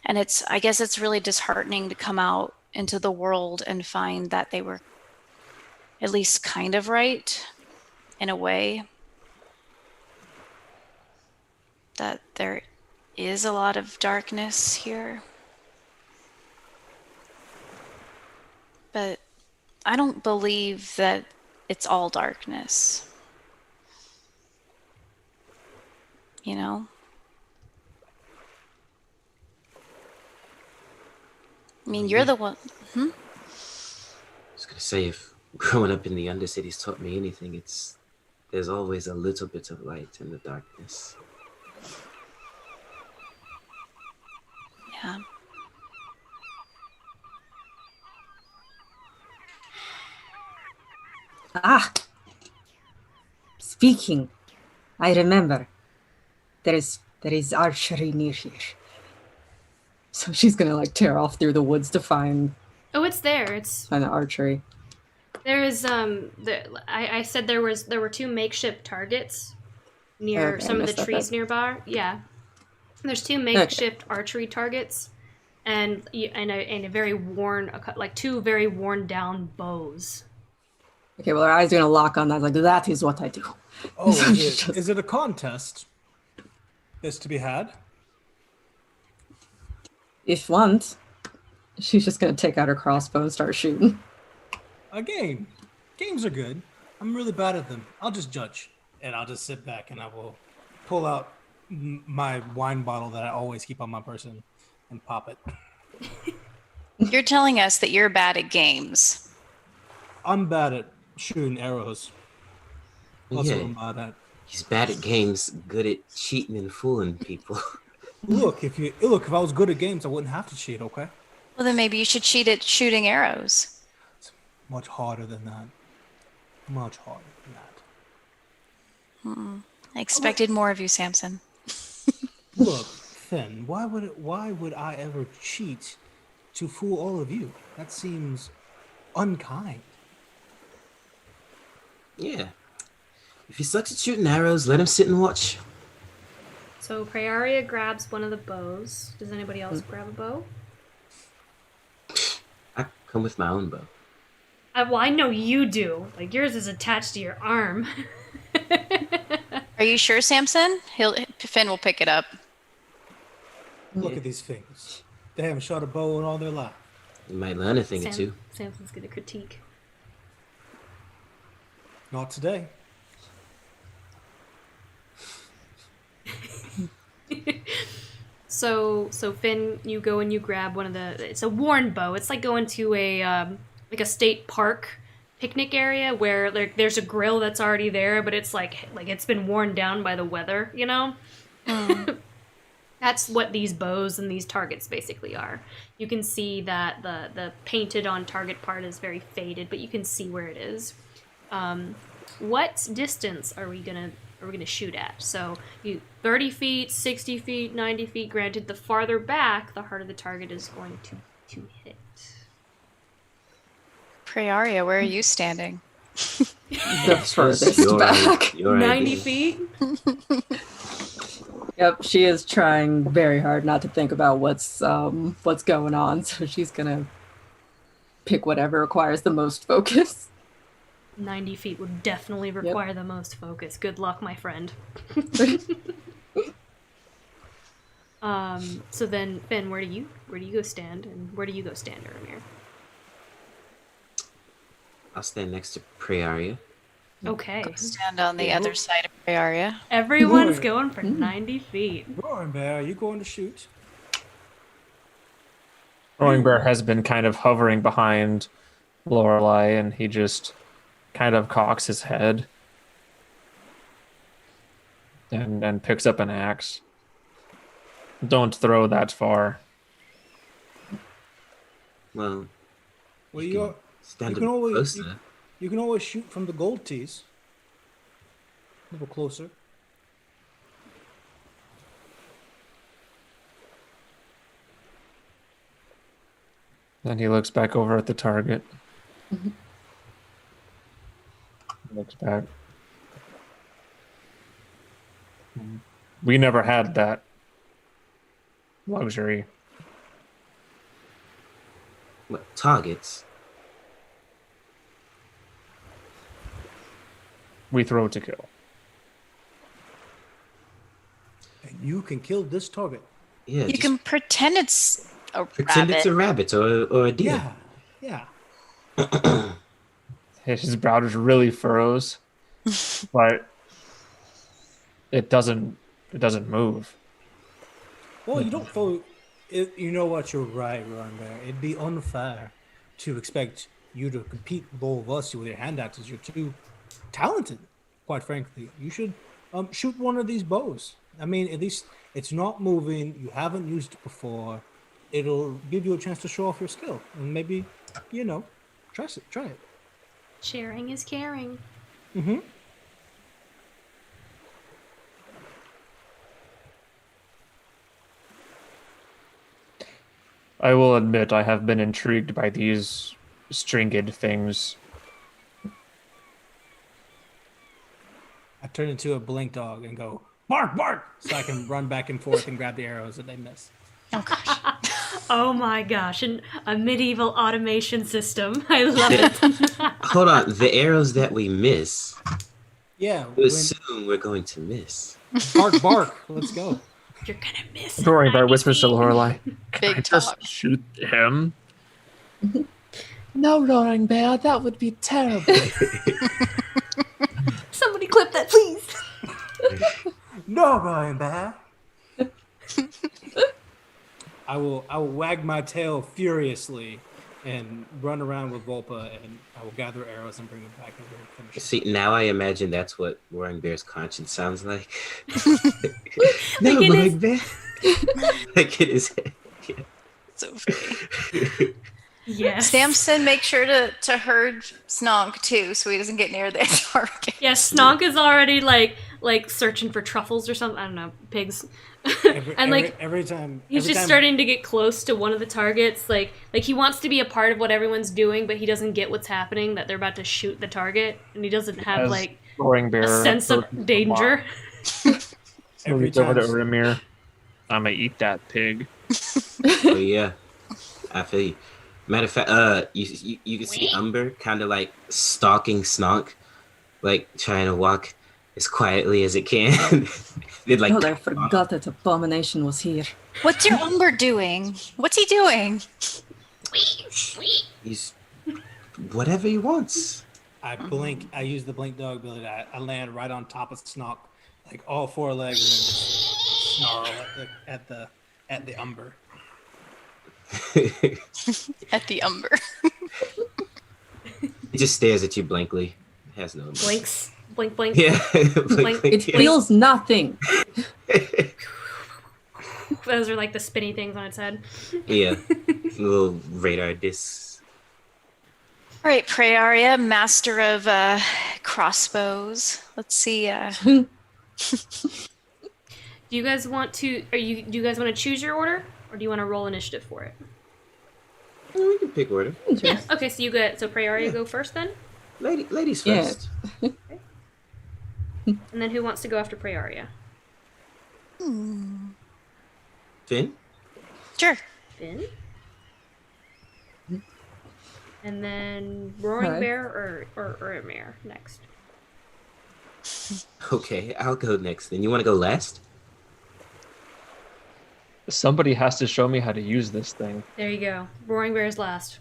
B: And I guess it's really disheartening to come out into the world and find that they were at least kind of right in a way. That there is a lot of darkness here. But I don't believe that it's all darkness. You know? mean, you're the one.
D: I was gonna say, if growing up in the Undercity's taught me anything, it's there's always a little bit of light in the darkness.
B: Yeah.
E: Ah! Speaking, I remember. There is archery near here. So she's gonna like tear off through the woods to find
A: Oh, it's there. It's
E: an archery.
A: there is I said there were 2 makeshift targets near
E: Okay,
A: some of
E: missed
A: the
E: that
A: trees
E: bit.
A: nearby. Yeah. There's 2 makeshift archery targets and a very worn like 2 very worn down bows.
E: Okay, well, her eyes are gonna lock on that. Like, that is what I do.
C: Oh,
E: So she's just-
C: is it a contest that's to be had?
E: If once, she's just gonna take out her crossbow and start shooting.
C: A game. Games are good. I'm really bad at them. I'll just judge. And I'll just sit back and I will pull out my wine bottle that I always keep on my person and pop it.
B: You're telling us that you're bad at games.
C: I'm bad at shooting arrows. That's what
D: Yeah.
C: I'm bad at.
D: He's bad at games, good at cheating and fooling people.
C: Look, if I was good at games, I wouldn't have to cheat, okay?
B: Well, then maybe you should cheat at shooting arrows.
C: Much harder than that. Much harder than that.
B: I expected more of you, Samson.
C: Look, Finn, why would I ever cheat to fool all of you? That seems unkind.
D: Yeah. If he sucks at shooting arrows, let him sit and watch.
A: So Praeria grabs one of the bows. Does anybody else grab a bow?
D: I come with my own bow.
A: Well, I know you do. Like yours is attached to your arm.
B: Are you sure, Samson? Finn will pick it up.
C: Look at these fingers. They haven't shot a bow in all their life.
D: You might learn a thing or two.
A: Samson's gonna critique.
C: Not today.
A: So Finn, you go and you grab one of the. It's a worn bow. It's like going to a like a state park picnic area where there's a grill that's already there, but it's like it's been worn down by the weather. You know. That's what these bows and these targets basically are. You can see that the painted on target part is very faded, but you can see where it is. What distance are we gonna shoot at? So 30 feet, 60 feet, 90 feet. Granted, the farther back, the harder the target is going to hit.
B: Praeria, where are you standing?
E: The furthest back.
D: Your
A: 90
D: idea.
A: feet.
E: Yep, she is trying very hard not to think about what's going on, so she's gonna pick whatever requires the most focus.
A: 90 feet would definitely require the most focus. Good luck, my friend. So then, Finn, where do you go stand, and where do you go stand, Revenir?
D: I'll stand next to Praeria.
A: Okay.
B: Go stand on the other side of Praeria.
A: Everyone's going for 90 feet.
C: Roaring Bear, you going to shoot?
H: Roaring Bear has been kind of hovering behind Lorelei, and he just kind of cocks his head and picks up an axe. Don't throw that far.
C: Well,
D: Well,
C: you
D: can stand
C: can
D: a bit
C: always-
D: closer.
C: You can always shoot from the gold tees. A little closer.
H: Then he looks back over at the target. Looks back. We never had that luxury.
D: What, targets?
H: We throw to kill.
C: And you can kill this target.
D: Yeah,
B: You
D: just
B: can pretend it's a
D: pretend
B: rabbit.
D: it's a rabbit or a deer.
C: Yeah. Yeah.
H: His brow just really furrows, but it doesn't move.
C: Well, you don't throw.
G: You know what? You're right, Ron Bear. It'd be unfair to expect you to compete with all of us with your hand axes. You're too talented, quite frankly. You should shoot one of these bows. I mean, at least it's not moving. You haven't used it before. It'll give you a chance to show off your skill, and maybe, try it. Try it.
A: Sharing is caring.
G: Mm-hmm.
H: I will admit I have been intrigued by these stringed things.
G: I turn into a blink dog and go bark, bark, so I can run back and forth and grab the arrows that they miss.
B: Oh gosh.
A: Oh my gosh, a medieval automation system. I love it.
D: Hold on, the arrows that we miss,
G: Yeah,
D: we assume we're going to miss.
G: bark, bark. Let's go.
A: You're gonna miss.
H: Roaring Bear
A: 90
H: whispers to
A: feet.
H: Lorelai,
I: Big
H: "Can I just
I: talk.
H: shoot him?"
I: No, Roaring Bear, that would be terrible.
A: Somebody clip that, please.
G: No, Ryan Bear. I will wag my tail furiously and run around with Volpa, and I will gather arrows and bring them back and finish it.
D: See, now I imagine that's what Roaring Bear's conscience sounds like.
A: Like in
D: Roaring
A: his-
D: Bear. Like in his head. Yeah.
I: So funny.
A: Yes.
I: Samson, make sure to herd Snog too, so he doesn't get near their target.
A: Yeah, Snog is already like searching for truffles or something. I don't know, pigs.
G: Every time
A: He's just starting to get close to one of the targets. Like he wants to be a part of what everyone's doing, but he doesn't get what's happening. That they're about to shoot the target, and he doesn't have
H: As
A: like
H: Roaring Bear
A: a sense of
H: approaches the
A: danger.
G: Every
H: Moves over to
G: time-
H: Revenir. I'm gonna eat that pig.
D: Oh yeah, I feel you. Matter of fact, you can see Umber kind of like stalking Snog, like trying to walk as quietly as it can. They'd like,
E: Oh, I forgot that Abomination was here.
I: What's your Umber doing? What's he doing?
D: he's whatever he wants.
G: I blink. I use the blink dog ability. I land right on top of Snog, like all four legs, and then just snarl at the Umber.
I: At the Umber.
D: He just stares at you blankly. Has no emotion.
A: Blinks, blink, blink.
D: Yeah,
A: Blink.
E: It
D: yeah.
E: feels nothing.
A: Those are like the spinny things on its head.
D: Yeah, little radar discs.
I: All right, Praeria, master of crossbows. Let's see.
A: Do you guys want to? Do you guys want to choose your order, or do you want to roll initiative for it?
D: Yeah, we can pick order.
A: Yeah. Okay, so Praeria go first then,
D: Ladies
E: Yeah.
D: first.
A: and then who wants to go after Praeria?
D: Finn.
I: Sure.
A: Finn. And then Roaring
E: Alright.
A: Bear or Ermir next.
D: Okay, I'll go next. Then you want to go last?
H: Somebody has to show me how to use this thing.
A: There you go. Roaring Bear's last.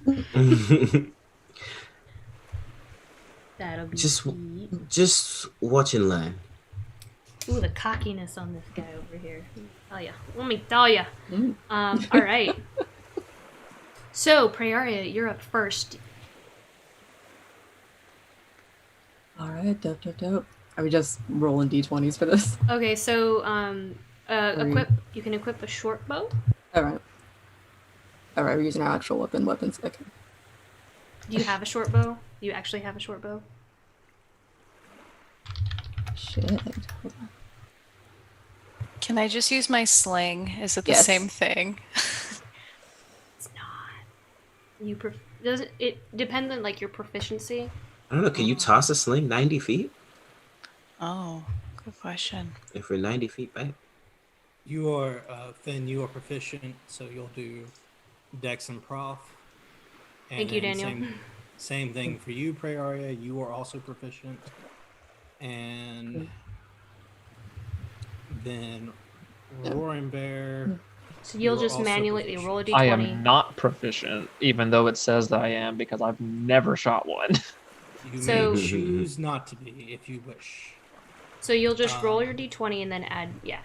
A: That'll be
D: Just-
A: sweet.
D: Just watch and learn.
A: Ooh, the cockiness on this guy over here. Let me tell ya.
E: Mm.
A: All right. So, Praeria, you're up first.
E: All right, dope. Are we just rolling d20s for this?
A: Okay, so
E: Three.
A: you can equip a short bow.
E: All right, we're using our actual weapons. Okay.
A: Do you have a short bow? Do you actually have a short bow?
E: Shit. Hold on.
I: Can I just use my sling? Is it the
E: Yes.
I: same thing?
A: It's not. Does it depends on like your proficiency?
D: I don't know. Can you toss a sling 90 feet?
I: Oh, good question.
D: If we're 90 feet back.
G: You are Finn. You are proficient, so you'll do Dex and Prof. And
A: Thank you,
G: then
A: Daniel.
G: Same thing for you, Praeria. You are also proficient, and then Roaring Bear.
A: So you'll
G: You are
A: just
G: also
A: manually
G: proficient.
A: roll a d20.
H: I am not proficient, even though it says that I am, because I've never shot one.
G: You
A: So-
G: may choose not to be if you wish.
A: So you'll just roll your d20 and then add your.
G: Yeah.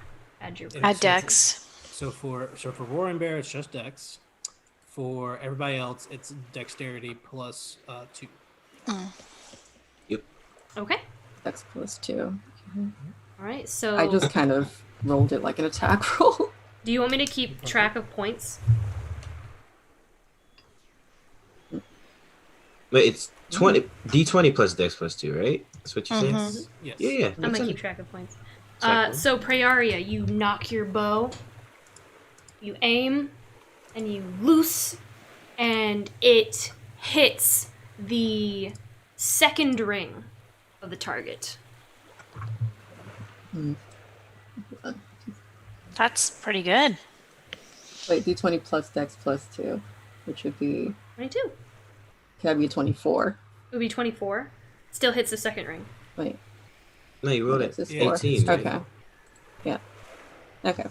I: Add dex.
G: So for Roaring Bear, it's just Dex. For everybody else, it's Dexterity plus 2.
D: Yep.
A: Okay.
E: Dex plus 2.
A: All right. So
E: I just kind of rolled it like an attack roll.
A: do you want me to keep track of points?
D: But it's 20 D20 plus Dex plus 2, right? That's what you said.
G: Yes.
D: Yeah.
A: I'm gonna
D: that's
A: keep track of points.
D: Exactly.
A: So Praeria, you knock your bow, you aim, and you loose, and it hits the second ring of the target.
B: That's pretty good.
E: Wait, D20 plus Dex plus 2, which would be...
A: 22.
E: Could that be 24?
A: It would be 24. Still hits the second ring.
E: Wait.
D: No, you rolled
E: what
D: it.
E: is this for?
D: 18. Right?
E: Okay. Yeah. Okay.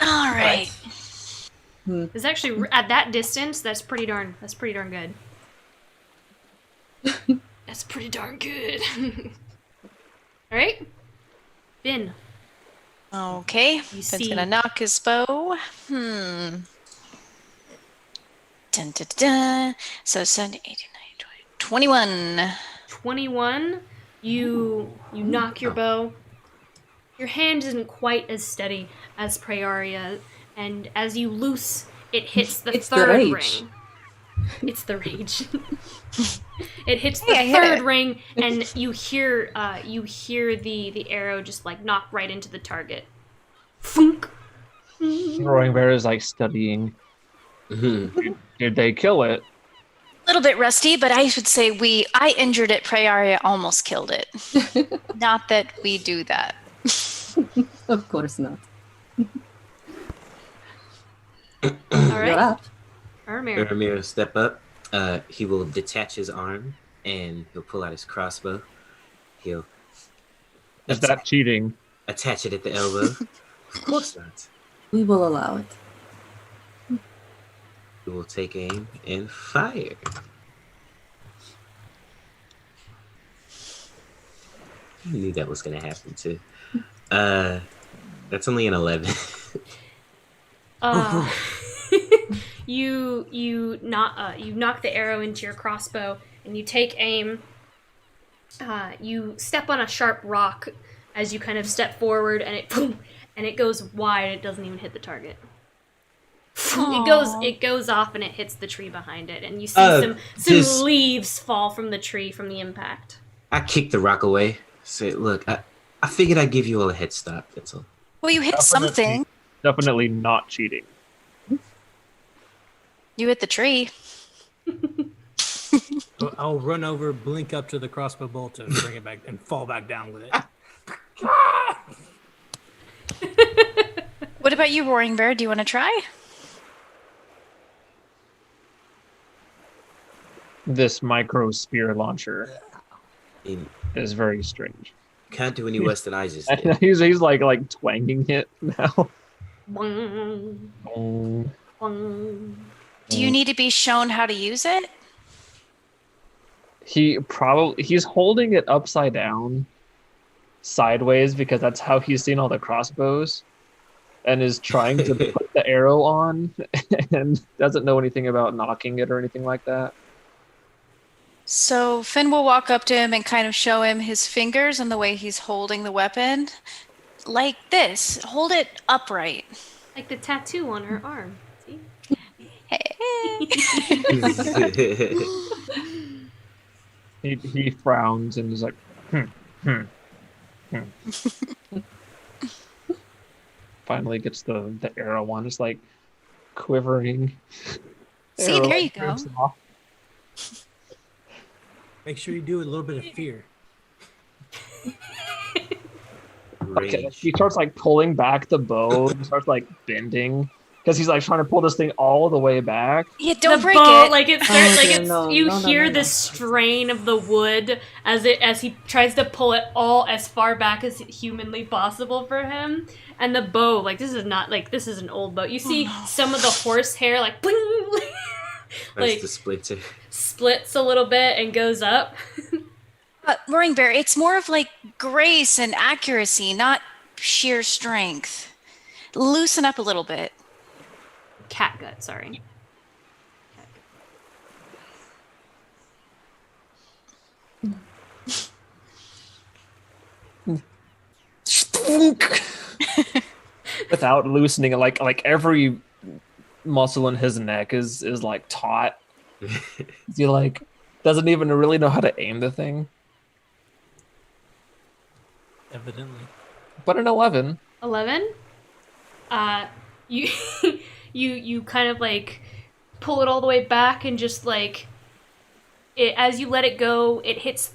B: All right.
A: It's actually at that distance. That's pretty darn good. That's pretty darn good. All right, Finn.
B: Okay.
A: You
B: Finn's
A: see-
B: gonna knock his bow. Dun, dun, dun, dun. So 7, 8, 9, 20, 21.
A: 21. You knock your bow. Your hand isn't quite as steady as Praeria, and as you loose, it hits the
E: It's the
A: third
E: rage.
A: ring. It's the rage. It hits the
B: Hey, I hit
A: third
B: it.
A: ring, and you hear the arrow just like knock right into the target. Funk.
H: Roaring Bear is like studying. Did they kill it?
B: A little bit rusty, but I should say I injured it. Praeria almost killed it. Not that we do that.
E: Of course not.
A: All
E: You're
A: right,
E: up.
A: Armir.
D: Revenir will step up. He will detach his arm and he'll pull out his crossbow. He'll
H: Is that cheating?
D: attach it at the elbow. Of course not.
E: We will allow it.
D: He will take aim and fire. I knew that was going to happen too. That's only an 11.
A: You knock the arrow into your crossbow and you take aim. You step on a sharp rock as you kind of step forward, and it goes wide. It doesn't even hit the target. It goes off and it hits the tree behind it, and you see some leaves fall from the tree from the impact.
D: I kicked the rock away. Say, look, I figured I'd give you all a head start. That's all.
B: Well, you hit something.
H: Definitely not cheating.
B: You hit the tree.
G: I'll run over, blink up to the crossbow bolt, and bring it back and fall back down with it.
B: What about you, Roaring Bear? Do you want to try?
H: This micro spear launcher
D: I mean,
H: is very strange.
D: can't do any worse than I just did.
H: he's like twanging it now.
A: Boing, boing.
B: Do you need to be shown how to use it?
H: He's holding it upside down, sideways, because that's how he's seen all the crossbows, and is trying to put the arrow on, and doesn't know anything about knocking it or anything like that.
B: So Finn will walk up to him and kind of show him his fingers and the way he's holding the weapon. Like this. Hold it upright.
A: Like the tattoo on her arm. See?
H: He frowns and is like, Finally gets the arrow on, just like quivering.
B: See,
H: Arrow
B: there you go.
H: rips off.
G: Make sure you do a little bit of fear.
H: Okay,
D: Rage.
H: he starts like pulling back the bow and starts like bending because he's like trying to pull this thing all the way back.
B: Yeah, don't
A: The
B: break
A: bow,
B: it.
A: like it starts, like
E: dear,
A: it's
E: no,
A: you
E: no, no,
A: hear
E: no,
A: the
E: no.
A: strain of the wood as he tries to pull it all as far back as humanly possible for him. And the bow, like this is an old bow. You see some of the horsehair like bling,
D: That's
A: like
D: the splinter.
A: splits a little bit and goes up.
B: Roaring Bear, it's more of like grace and accuracy, not sheer strength.
I: Loosen up a little bit.
A: Catgut, sorry.
H: Without loosening it, like every muscle in his neck is like taut. He like doesn't even really know how to aim the thing.
G: Evidently.
H: But an 11.
A: 11. You you kind of like pull it all the way back and just like it, as you let it go, it hits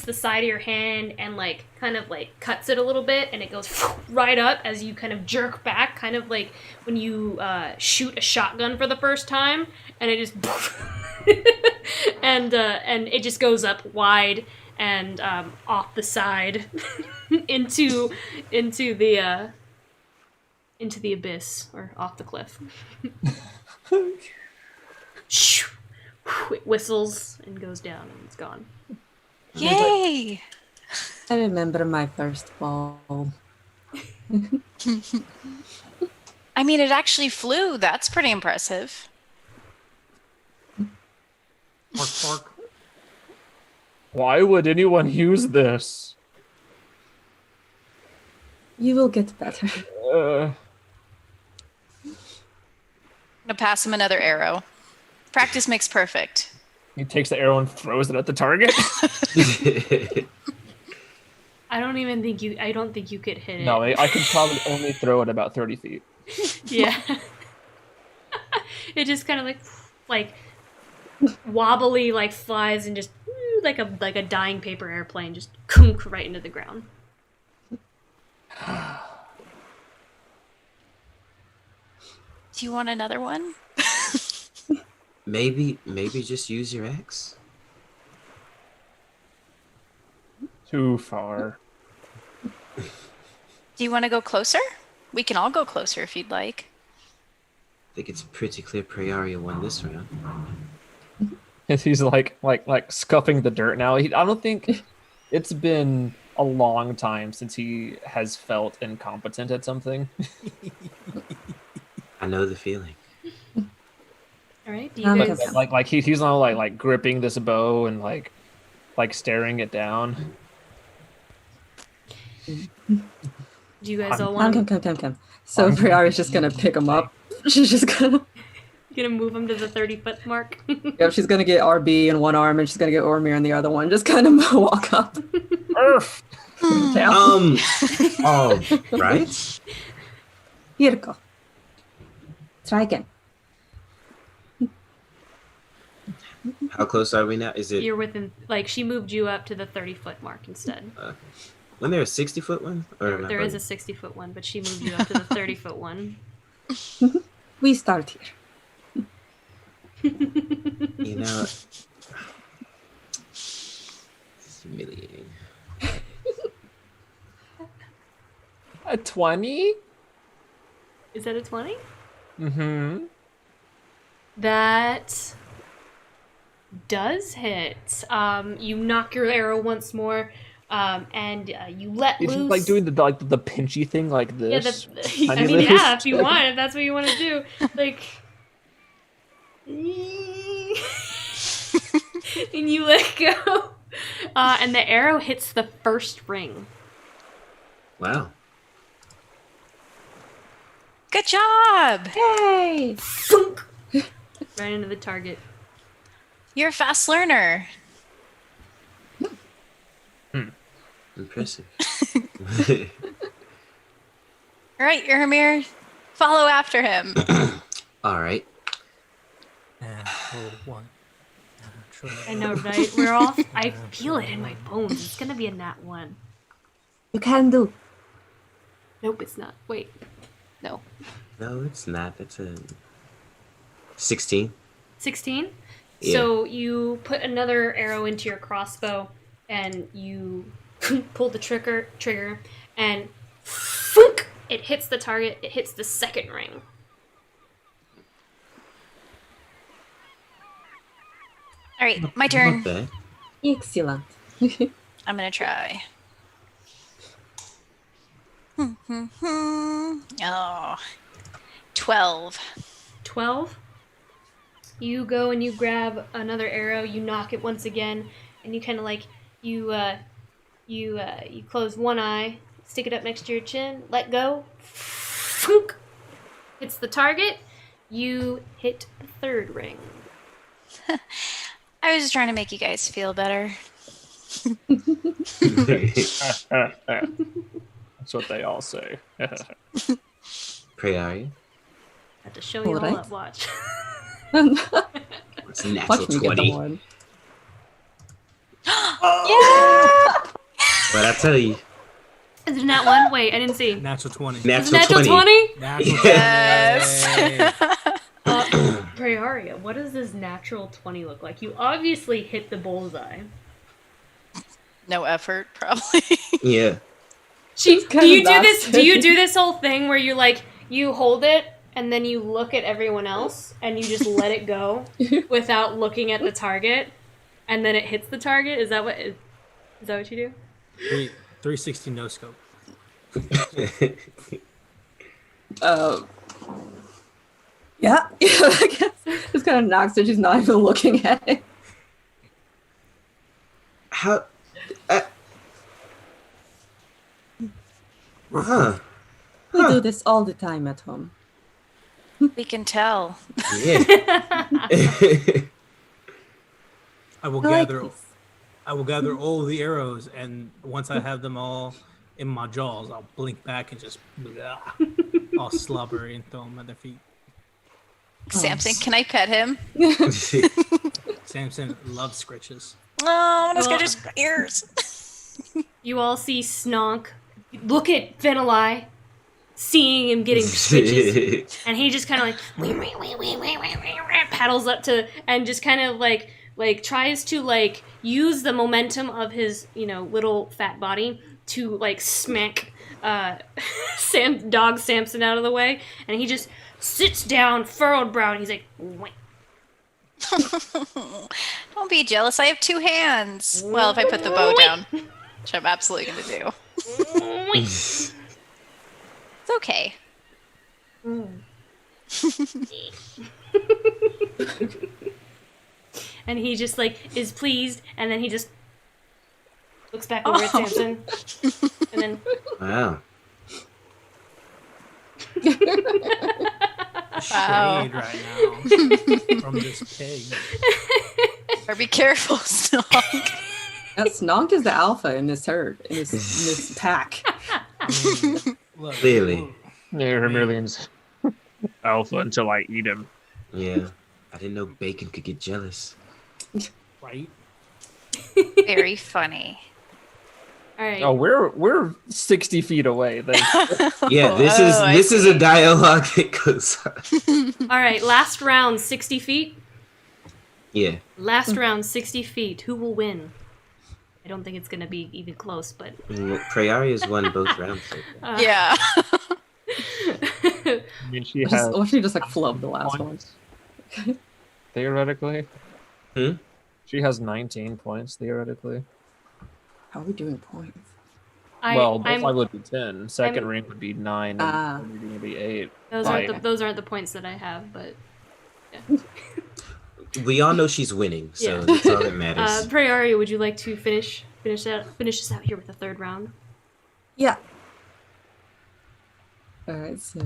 A: the side of your hand and like kind of like cuts it a little bit, and it goes right up as you kind of jerk back, kind of like when you shoot a shotgun for the first time, and it just and it just goes up wide and off the side into the abyss or off the cliff. It whistles and goes down and it's gone.
I: Yay!
E: I remember my first ball.
I: I mean, it actually flew. That's pretty impressive.
G: Bark, bark.
H: Why would anyone use this?
E: You will get better.
H: Uh,
I: I'm gonna pass him another arrow. Practice makes perfect.
H: he takes the arrow and throws it at the target.
A: I don't think you could hit it.
H: No, I could probably only throw it about 30 feet.
A: Yeah. It just kind of like wobbly like flies and just like a dying paper airplane just kunk right into the ground.
I: Do you want another one?
D: Maybe just use your axe.
H: Too far.
I: Do you want to go closer? We can all go closer if you'd like.
D: I think it's pretty clear Praeria won this round.
H: And he's like scuffing the dirt now. I don't think it's been a long time since he has felt incompetent at something.
D: I know the feeling.
A: All right. Do you guys?
H: Like he's now like gripping this bow and like staring it down.
A: Do you guys all want?
E: Come. So Briari's just gonna pick him up. She's just gonna
A: Move him to the 30-foot mark.
E: Yep, she's gonna get RB in one arm and she's gonna get Ormir in the other one. Just kind of walk up. Down.
D: Right?
E: Here you go. Try again.
D: How close are we now? Is it
A: You're within. Like she moved you up to the 30-foot mark instead.
D: when there a 60-foot one? Or am I
A: There is a
D: bugging?
A: 60-foot one, but she moved you up to the 30-foot one.
E: We start here.
D: You know, it's humiliating.
H: A 20?
A: Is that a 20?
H: Mm-hmm.
A: That does hit. You knock your arrow once more, and you let
H: It's
A: loose.
H: like doing the pinchy thing like this.
A: Yeah, I mean, yeah, if you want, if that's what you want to do, like, and you let go, and the arrow hits the first ring.
D: Wow.
I: Good job!
E: Hey!
A: Thunk! Right into the target.
I: You're a fast learner.
D: Impressive.
I: All right, Revenir, follow after him.
D: All right.
G: Natural one.
A: I know, right? We're all. I feel it in my bones. It's gonna be a nat 1.
E: You can do.
A: Nope, it's not. Wait. No.
D: No, it's not. That's a 16.
A: 16?
D: Yeah.
A: So you put another arrow into your crossbow and you pull the trigger and thunk, it hits the target. It hits the second ring.
I: All right, my turn.
D: Not bad.
E: Excellent.
I: I'm gonna try. Oh, 12.
A: 12. You go and you grab another arrow. You knock it once again, and you kind of like you close one eye, stick it up next to your chin, let go. Hits the target. You hit the third ring.
B: I was just trying to make you guys feel better.
H: That's what they all say.
D: Prayaria.
A: Have to show you all
E: Alright.
A: up. Watch.
D: It's a natural
E: Watch me get the
D: 20.
E: one.
D: But I tell you,
A: Is it not one? Wait, I didn't see.
G: Natural 20.
A: Is it
D: natural
A: natural
D: 20.
A: 20?
G: Natural
I: Yes.
G: 20.
A: Prayaria, what does this natural 20 look like? You obviously hit the bullseye.
I: No effort, probably.
D: Yeah.
A: Do
E: kinda
A: you do
E: bad.
A: this? Do you do this whole thing where you like you hold it and then you look at everyone else and you just let it go without looking at the target, and then it hits the target? Is that what you do?
G: 360 no scope.
E: Yeah. I guess just kind of knocks it. She's not even looking at it.
D: How? Huh.
E: We do this all the time at home.
B: We can tell.
D: Yeah.
G: I will
E: I like
G: gather.
E: this.
G: I will gather all the arrows, and once I have them all in my jaws, I'll blink back and just all slobbery and throw them at their feet.
I: Samson, can I pet him?
G: Samson loves scritches.
I: Oh, I want to
A: Well-
I: scratch his ears.
A: You all see Snonk look at Veneli, seeing him getting stitches, and he just kind of like paddles up to and just kind of like tries to like use the momentum of his little fat body to like smack dog Samson out of the way, and he just sits down, furrowed brow, and he's like, "Wait."
I: Don't be jealous. I have 2 hands. Well, if I put the bow down, which I'm absolutely going to do. It's okay.
A: And he just like is pleased, and then he just looks back over at Samson, and then
D: Wow.
G: Shade right now from this pig.
I: Or be careful, Snog.
E: Snog is the alpha in this herd, in this pack.
G: Look,
D: Clearly.
H: Yeah, Hermelian's alpha until I eat him.
D: Yeah. I didn't know bacon could get jealous.
G: right?
B: Very funny.
A: all right.
H: Oh, we're 60 feet away. Then.
D: Yeah, this
I: I
D: is a dialogue that goes on.
A: All right, last round, 60 feet.
D: Yeah.
A: Last round, 60 feet. Who will win? I don't think it's going to be even close, but...
D: Prayaria's won both rounds. So far.
I: Yeah.
H: I mean, she has
E: Or she just like flubbed the last one.
H: points, theoretically.
D: Hmm?
H: She has 19 points theoretically.
E: How are we doing points?
H: Well,
A: I'm-
H: I would be 10. 2nd
A: I'm-
H: rank would be 9.
E: Ah.
H: And third would be 8.
A: those aren't the points that I have, but... Yeah.
D: We all know she's winning, so
A: Yeah.
D: that's all that matters.
A: Prayaria, would you like to finish this out here with the third round?
E: Yeah. All right, so